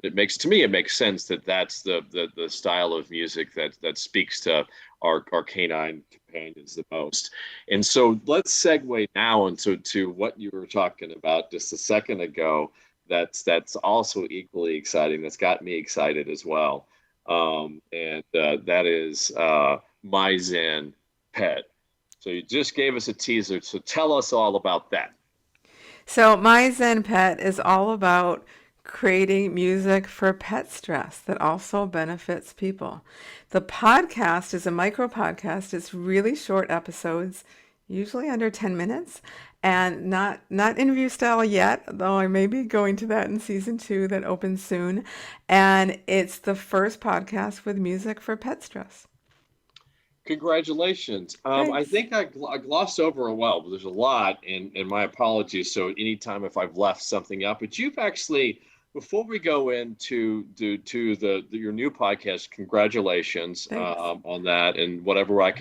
Speaker 1: It makes sense that that's the style of music that speaks to our canine companions the most. And so let's segue now into what you were talking about just a second ago. That's also equally exciting. That's got me excited as well. And that is my Zen Pet. So you just gave us a teaser. So tell us all about that.
Speaker 3: So my Zen Pet is all about creating music for pet stress that also benefits people. The podcast is a micro podcast. It's really short episodes, usually under 10 minutes, and not interview style yet, though I may be going to that in season 2 that opens soon. And it's the first podcast with music for pet stress.
Speaker 1: Congratulations. I think I glossed over but there's a lot, and my apologies. So anytime if I've left something out, but you've actually, before we go into your new podcast, congratulations on that, and whatever we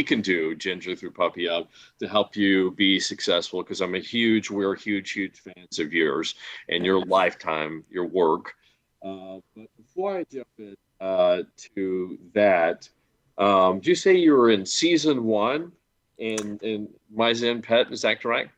Speaker 1: can do, Ginger through Puppy Up, to help you be successful, because we're huge fans of yours and your lifetime, your work. But before I jump in to that, did you say you were in season 1 in My Zen Pet? Is that correct?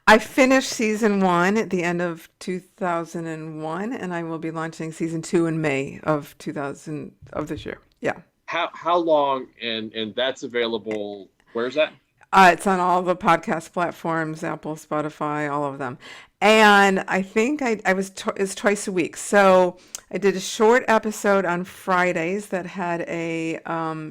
Speaker 3: I finished season 1 at the end of 2001, and I will be launching season 2 in May of this year. Yeah.
Speaker 1: How long? And that's available. Where's that?
Speaker 3: It's on all the podcast platforms, Apple, Spotify, all of them. And I think it's twice a week. So I did a short episode on Fridays that had a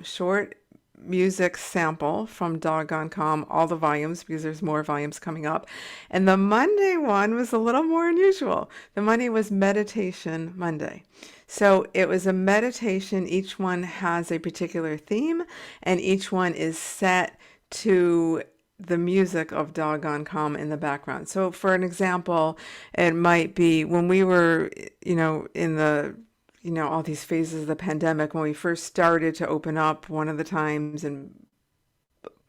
Speaker 3: short music sample from Doggone Calm, all the volumes, because there's more volumes coming up. And the Monday one was a little more unusual. The Monday was Meditation Monday. So it was a meditation. Each one has a particular theme, and each one is set to the music of Doggone Calm in the background. So for an example, it might be when we were, in the, all these phases of the pandemic, when we first started to open up one of the times, and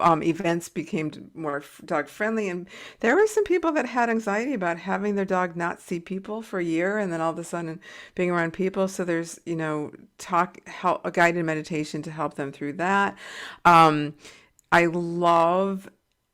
Speaker 3: events became more dog friendly, and there were some people that had anxiety about having their dog not see people for a year and then all of a sudden being around people. So there's, a guided meditation to help them through that. I love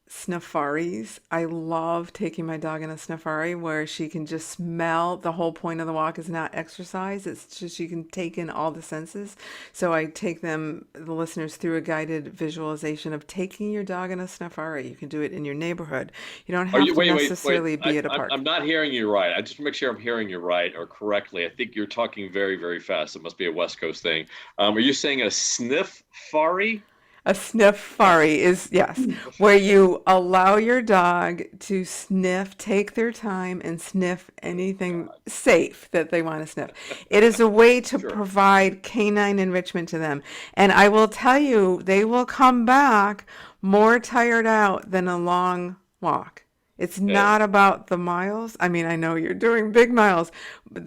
Speaker 3: sniffaries. I love taking my dog in a sniffari where she can just smell. The whole point of the walk is not exercise. It's just you can take in all the senses. So I take the listeners, through a guided visualization of taking your dog in a sniffari. You can do it in your neighborhood. You don't have to necessarily be at a park.
Speaker 1: I'm not hearing you right. I just want to make sure I'm hearing you right or correctly. I think you're talking very, very fast. It must be a West Coast thing. Are you saying a sniffari?
Speaker 3: A sniffari is, yes, where you allow your dog to sniff, take their time and sniff anything safe that they want to sniff. It is a way to provide canine enrichment to them. And I will tell you, they will come back more tired out than a long walk. It's not about the miles. I mean, I know you're doing big miles, but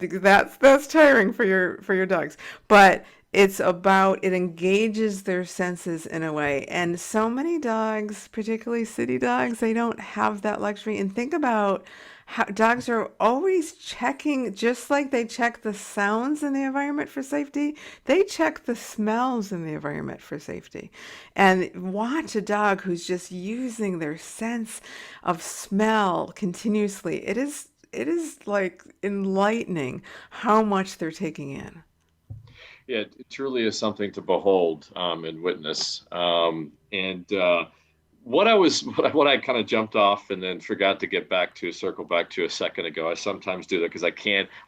Speaker 3: that's tiring for your dogs. But it's about, it engages their senses in a way. And so many dogs, particularly city dogs, they don't have that luxury. And think about how dogs are always checking, just like they check the sounds in the environment for safety, they check the smells in the environment for safety. And watch a dog who's just using their sense of smell continuously. It is like enlightening how much they're taking in.
Speaker 1: Yeah, it truly is something to behold and witness. What I kind of jumped off and then forgot to circle back to a second ago. I sometimes do that because I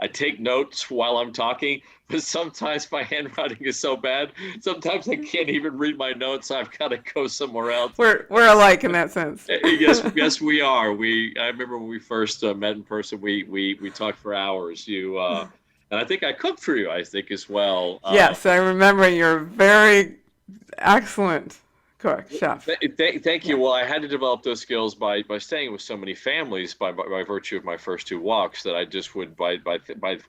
Speaker 1: take notes while I'm talking, but sometimes my handwriting is so bad. Sometimes I can't even read my notes. So I've got to go somewhere else.
Speaker 3: We're alike in that sense.
Speaker 1: Yes, we are. I remember when we first met in person, we talked for hours. And I think I cooked for you, I think, as well.
Speaker 3: Yes, I remember. You're very excellent cook, chef.
Speaker 1: Thank you. Well, I had to develop those skills by staying with so many families by virtue of my first two walks, that I just would, by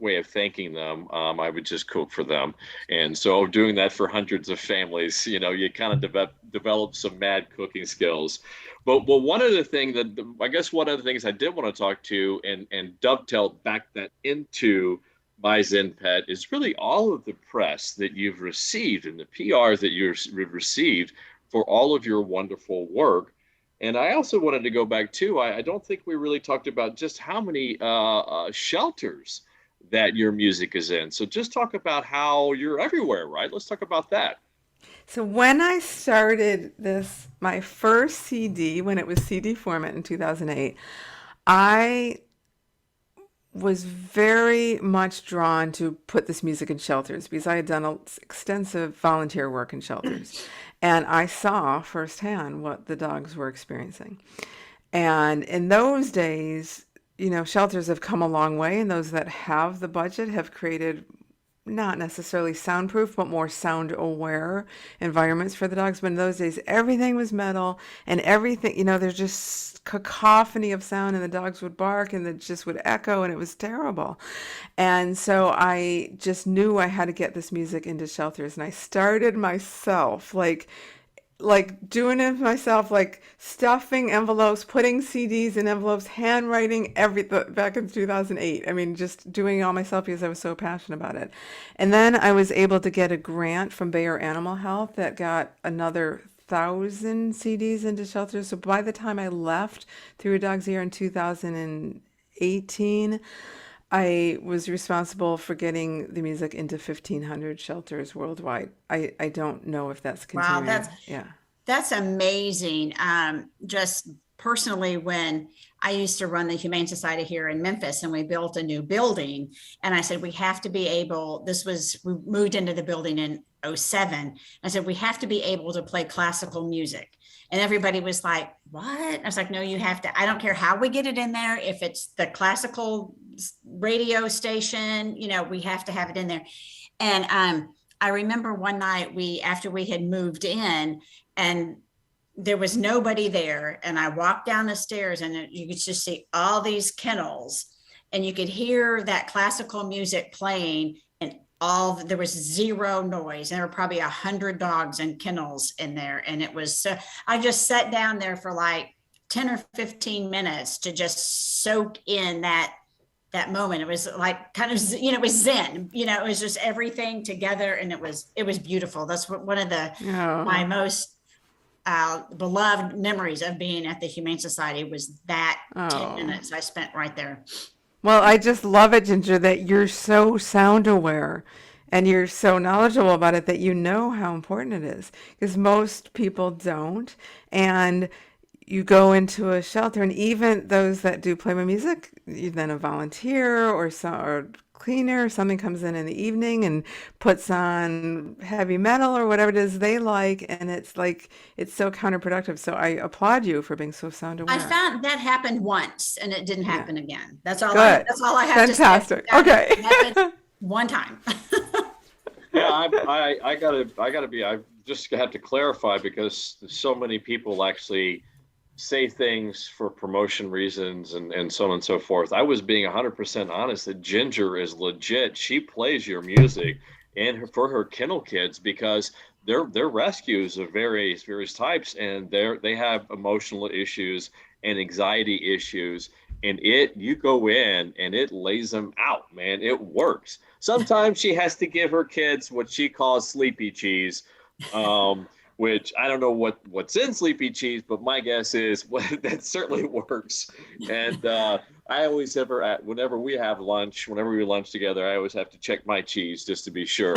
Speaker 1: way of thanking them, I would just cook for them. And so doing that for hundreds of families, you kind of develop some mad cooking skills. But one other thing one of the things I did want to talk to and dovetail back that into my Zen Pet is really all of the press that you've received and the PR that you've received for all of your wonderful work. And I also wanted to go back too. I don't think we really talked about just how many shelters that your music is in. So just talk about how you're everywhere, right? Let's talk about that.
Speaker 3: So when I started my first CD, when it was CD format in 2008, I was very much drawn to put this music in shelters because I had done extensive volunteer work in shelters, and I saw firsthand what the dogs were experiencing. And in those days, shelters have come a long way, and those that have the budget have created not necessarily soundproof, but more sound aware environments for the dogs. But in those days, everything was metal and everything, there's just cacophony of sound, and the dogs would bark and it just would echo, and it was terrible. And so I just knew I had to get this music into shelters, and I started myself, like doing it myself, like stuffing envelopes, putting CDs in envelopes, handwriting everything back in 2008. I mean, just doing it all myself because I was so passionate about it. And then I was able to get a grant from Bayer Animal Health that got another 1,000 CDs into shelters. So by the time I left Through a Dog's Ear in 2018, I was responsible for getting the music into 1,500 shelters worldwide. I don't know if that's continuing.
Speaker 2: Wow, that's amazing. Just personally, when I used to run the Humane Society here in Memphis, and we built a new building, and I said, we have to be able, we moved into the building in 2007. I said, we have to be able to play classical music. And everybody was like, what? I was like, no, you have to. I don't care how we get it in there. If it's the classical radio station, we have to have it in there. And I remember one night after we had moved in, and there was nobody there. And I walked down the stairs and you could just see all these kennels and you could hear that classical music playing and there was zero noise. There were probably 100 dogs and kennels in there. And it was, I just sat down there for like 10 or 15 minutes to just soak in that moment. It was like kind of, it was Zen, it was just everything together. And it was beautiful. That's one of my most beloved memories of being at the Humane Society was that 10 minutes I spent right there.
Speaker 3: Well, I just love it, Ginger, that you're so sound aware and you're so knowledgeable about it that you know how important it is, because most people don't. And you go into a shelter, and even those that do play with music, then a volunteer or cleaner, something comes in the evening and puts on heavy metal or whatever it is they like, and it's like it's so counterproductive. So I applaud you for being so sound aware.
Speaker 2: I found that happened once and it didn't happen again. That's all.
Speaker 3: Good.
Speaker 2: That's all I have
Speaker 3: Fantastic.
Speaker 2: to say.
Speaker 3: Okay.
Speaker 2: Happened one time.
Speaker 1: Yeah, I just have to clarify, because so many people actually say things for promotion reasons and so on and so forth. I was being 100% honest that Ginger is legit. She plays your music and for her kennel kids, because they're rescues of various types, and they have emotional issues and anxiety issues, and you go in and it lays them out, man. It works. Sometimes she has to give her kids what she calls sleepy cheese, which I don't know what's in sleepy cheese, but my guess is that certainly works. And I always whenever we lunch together, I always have to check my cheese just to be sure.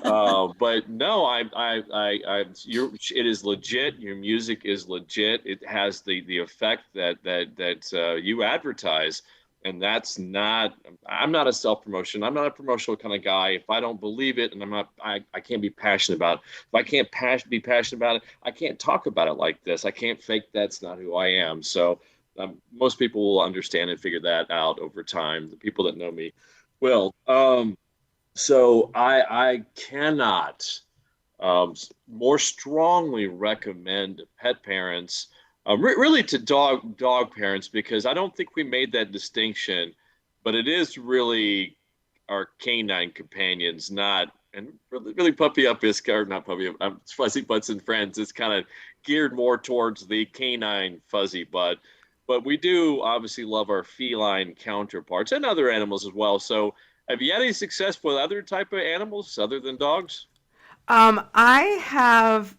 Speaker 1: But no, it is legit. Your music is legit. It has the effect that you advertise. And I'm not a self-promotion. I'm not a promotional kind of guy. If I don't believe it, and I can't be passionate about it. If I can't be passionate about it, I can't talk about it like this. I can't fake that's not who I am. So most people will understand and figure that out over time. The people that know me will. So I cannot more strongly recommend pet parents, really to dog parents, because I don't think we made that distinction, but it is really our canine companions, and really Puppy Up is, or not Puppy Up, Fuzzybutts and Friends is kind of geared more towards the canine Fuzzybutt, but we do obviously love our feline counterparts and other animals as well. So have you had any success with other type of animals other than dogs?
Speaker 3: I have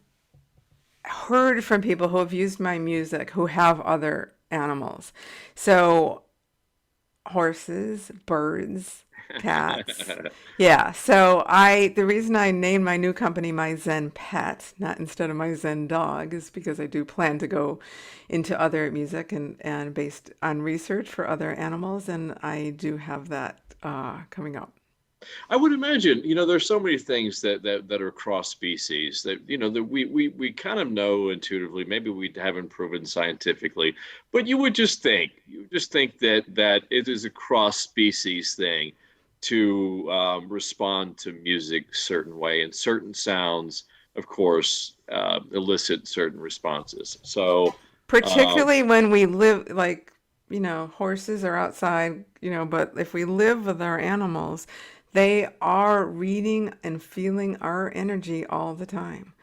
Speaker 3: heard from people who have used my music who have other animals. So horses, birds, cats. Yeah. So the reason I named my new company my Zen Pet, not instead of my Zen Dog, is because I do plan to go into other music and based on research for other animals. And I do have that coming up.
Speaker 1: I would imagine, there's so many things that are cross species that, that we kind of know intuitively. Maybe we haven't proven scientifically, but you would just think that it is a cross species thing to respond to music a certain way, and certain sounds, of course, elicit certain responses. So
Speaker 3: particularly when we live, like, horses are outside, but if we live with our animals, they are reading and feeling our energy all the time.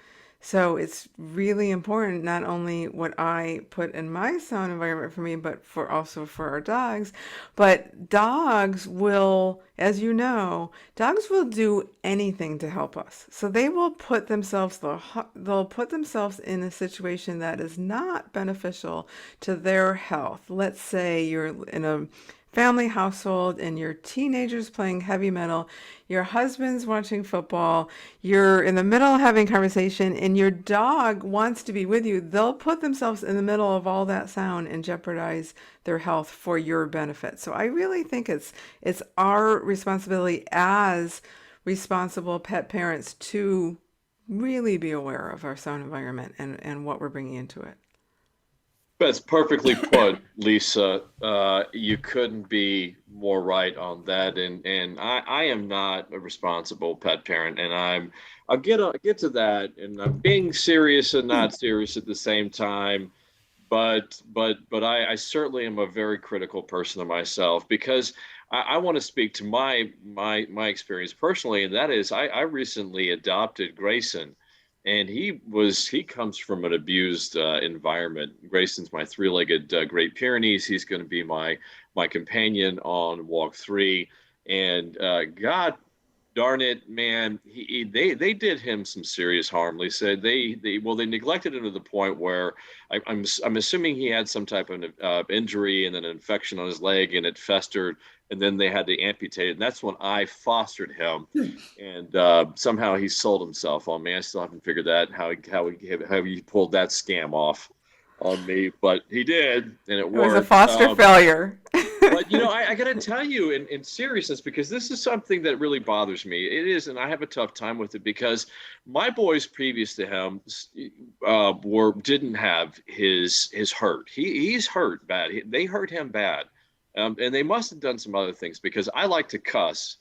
Speaker 3: So it's really important, not only what I put in my sound environment for me, but also for our dogs. But dogs will, as you know, dogs will do anything to help us. So they will they'll put themselves in a situation that is not beneficial to their health. Let's say you're in a family household and your teenager's playing heavy metal, your husband's watching football, you're in the middle of having conversation, and your dog wants to be with you. They'll put themselves in the middle of all that sound and jeopardize their health for your benefit. So I really think it's our responsibility as responsible pet parents to really be aware of our sound environment and what we're bringing into it.
Speaker 1: That's perfectly put, Lisa. You couldn't be more right on that. And I am not a responsible pet parent, and I'll get to that. And I'm being serious and not serious at the same time. But I certainly am a very critical person of myself because I want to speak to my experience personally, and that is I recently adopted Grayson, and he comes from an abused environment. Grayson's my three-legged Great Pyrenees. He's going to be my companion on walk three, and God darn it, man, they did him some serious harm. Lisa, they neglected him to the point where I'm assuming he had some type of injury and then an infection on his leg, and it festered, and then they had to amputate it. And that's when I fostered him, and somehow he sold himself on me. I still haven't figured that how he pulled that scam off on me, but he did, and it
Speaker 3: It was a
Speaker 1: worked.
Speaker 3: foster failure.
Speaker 1: But I got to tell you, in seriousness, because this is something that really bothers me. It is, and I have a tough time with it because my boys previous to him didn't have his hurt. He's hurt bad. They hurt him bad, and they must have done some other things because I like to cuss.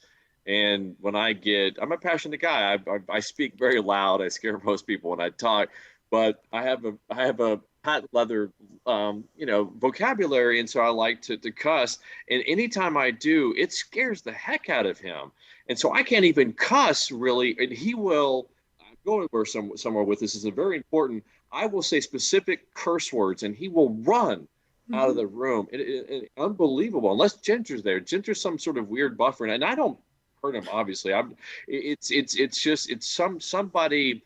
Speaker 1: And I'm a passionate guy. I speak very loud. I scare most people when I talk, but I have a patent leather, vocabulary, and so I like to cuss. And anytime I do, it scares the heck out of him, and so I can't even cuss really. And he will. I'm going somewhere with this. Is a very important. I will say specific curse words, and he will run out of
Speaker 3: Mhm.
Speaker 1: the room. Unbelievable. Unless Ginger's there. Ginger's some sort of weird buffer, and I don't hurt him. Obviously, it's somebody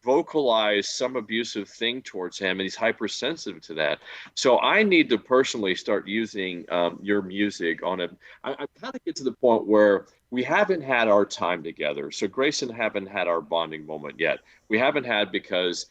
Speaker 1: vocalize some abusive thing towards him, and he's hypersensitive to that. So I need to personally start using your music on it. I kind of get to the point where we haven't had our time together. So Grace and haven't had our bonding moment yet. We haven't had because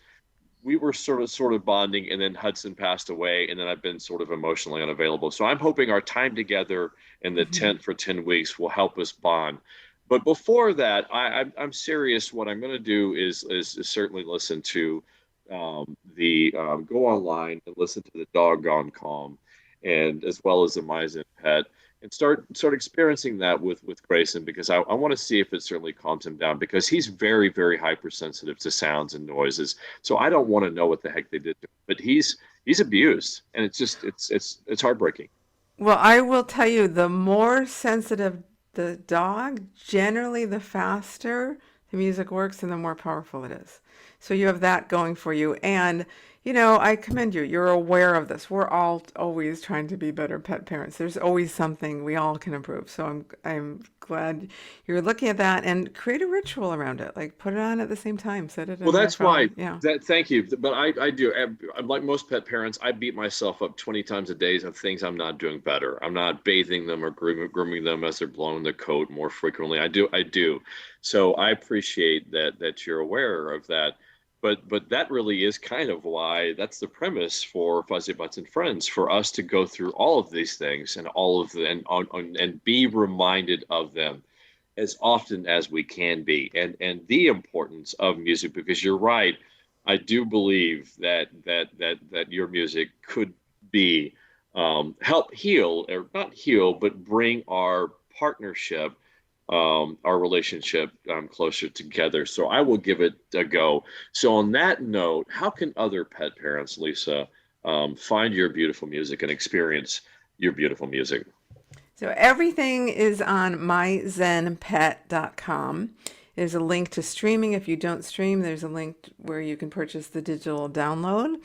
Speaker 1: we were sort of bonding, and then Hudson passed away, and then I've been sort of emotionally unavailable. So I'm hoping our time together in the
Speaker 3: Mhm.
Speaker 1: tent for 10 weeks will help us bond. But before that, I'm serious. What I'm going to do is certainly listen to the go online and listen to the Doggone Calm, and as well as the My Zen Pet, and start experiencing that with Grayson, because I want to see if it certainly calms him down, because he's very, very hypersensitive to sounds and noises. So I don't want to know what the heck they did to him, but he's abused, and it's heartbreaking.
Speaker 3: Well, I will tell you, the more sensitive the dog, generally the faster the music works and the more powerful it is. So you have that going for you. And, I commend you. You're aware of this. We're all always trying to be better pet parents. There's always something we all can improve. So I'm glad you're looking at that and create a ritual around it. Like put it on at the same time, set it
Speaker 1: Well,
Speaker 3: in your
Speaker 1: that's why
Speaker 3: phone. Yeah.
Speaker 1: thank you. But I do. I'm like most pet parents. I beat myself up 20 times a day of things I'm not doing better. I'm not bathing them or grooming them as they're blowing the coat more frequently. I do. So I appreciate that you're aware of that. But that really is kind of why that's the premise for Fuzzy Butts and Friends, for us to go through all of these things and all of the and be reminded of them as often as we can be, and the importance of music, because you're right. I do believe that your music could be help heal, or not heal, but bring our partnership, our relationship closer together. So I will give it a go. So on that note, how can other pet parents, Lisa, find your beautiful music and experience your beautiful music?
Speaker 3: So everything is on myzenpet.com. There's a link to streaming. If you don't stream, there's a link where you can purchase the digital download.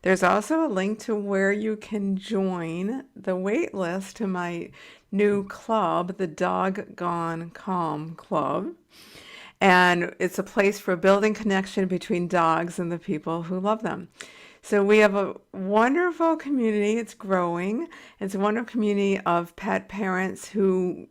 Speaker 3: There's also a link to where you can join the wait list to my new club, the Doggone Calm Club. And it's a place for building connection between dogs and the people who love them. So we have a wonderful community. It's growing. It's a wonderful community of pet parents who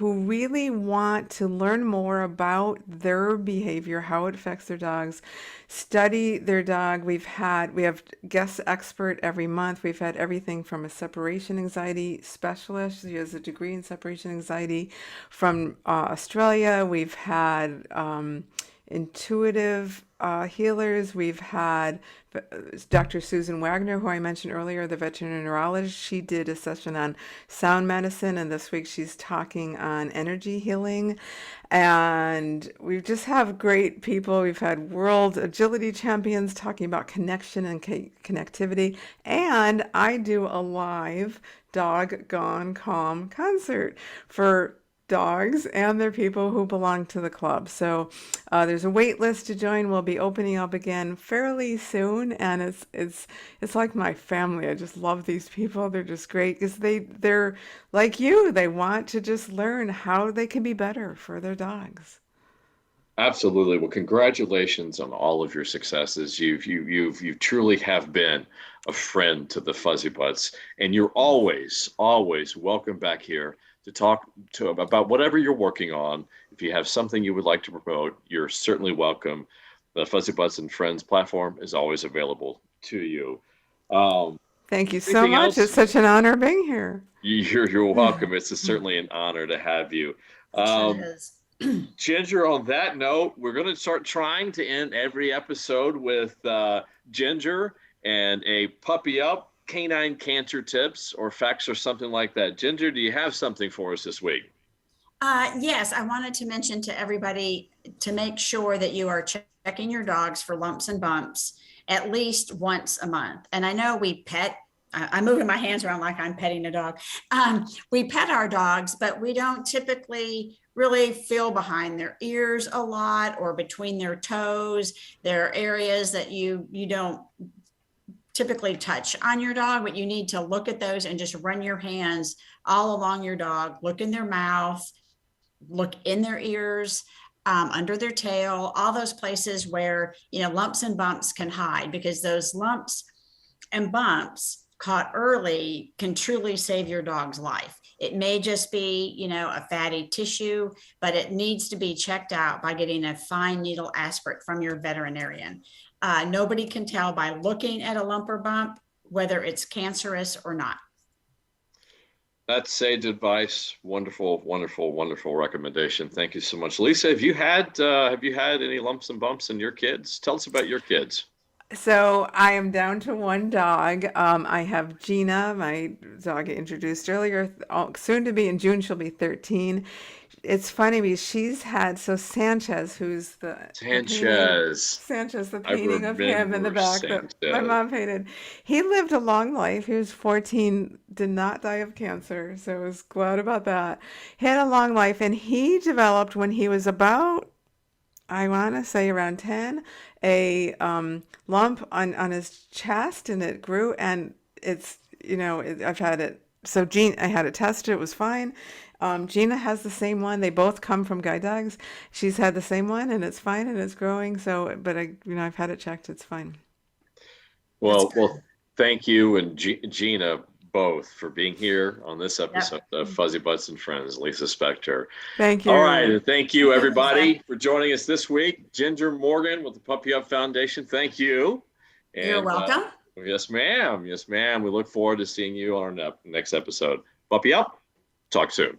Speaker 3: really want to learn more about their behavior, how it affects their dogs, study their dog. We have guest expert every month. We've had everything from a separation anxiety specialist. She has a degree in separation anxiety from Australia. We've had intuitive healers. We've had Dr. Susan Wagner, who I mentioned earlier, the veterinary neurologist. She did a session on sound medicine, and this week she's talking on energy healing. And we just have great people. We've had world agility champions talking about connection and connectivity. And I do a live Dog Gone Calm concert for dogs and their people who belong to the club. So there's a wait list to join. We'll be opening up again fairly soon, and it's like my family. I just love these people. They're just great because they're like you. They want to just learn how they can be better for their dogs.
Speaker 1: Absolutely. Well, congratulations on all of your successes. You truly have been a friend to the Fuzzybutts, and you're always welcome back here to talk about whatever you're working on. If you have something you would like to promote, you're certainly welcome. The Fuzzybutts and Friends platform is always available to you.
Speaker 3: Thank you so much. It's such an honor being here.
Speaker 1: You're welcome. It's certainly an honor to have you. Ginger, on that note, we're going to start trying to end every episode with Ginger and a puppy up, canine cancer tips or facts or something like that. Ginger, do you have something for us this week?
Speaker 2: Yes, I wanted to mention to everybody to make sure that you are checking your dogs for lumps and bumps at least once a month. And I know I'm moving my hands around like I'm petting a dog. We pet our dogs, but we don't typically really feel behind their ears a lot or between their toes. There are areas that you don't typically touch on your dog, but you need to look at those and just run your hands all along your dog, look in their mouth, look in their ears, under their tail, all those places where, lumps and bumps can hide, because those lumps and bumps caught early can truly save your dog's life. It may just be, a fatty tissue, but it needs to be checked out by getting a fine needle aspirate from your veterinarian. Nobody can tell by looking at a lump or bump whether it's cancerous or not.
Speaker 1: That's sage advice. Wonderful, wonderful, wonderful recommendation. Thank you so much, Lisa. Have you had any lumps and bumps in your kids? Tell us about your kids.
Speaker 3: So I am down to one dog. I have Gina, my dog I introduced earlier, soon to be in June, she'll be 13. It's funny because she's had, Sanchez, who's the painting of him in the back that my mom painted. He lived a long life. He was 14, did not die of cancer, so I was glad about that. He had a long life, and he developed when he was about, I want to say around 10, a lump on his chest, and it grew, and it's, I've had it. So I had it tested, it was fine. Gina has the same one. They both come from guide dogs. She's had the same one, and it's fine, and it's growing. So, but I've had it checked. It's fine.
Speaker 1: Well, thank you and Gina both for being here on this episode of Fuzzybutts and Friends. Lisa Spector.
Speaker 3: Thank you.
Speaker 1: All right, and thank you everybody for joining us this week. Ginger Morgan with the Puppy Up Foundation. Thank you. And,
Speaker 2: you're welcome.
Speaker 1: Yes, ma'am. Yes, ma'am. We look forward to seeing you on our next episode. Puppy Up. Talk soon.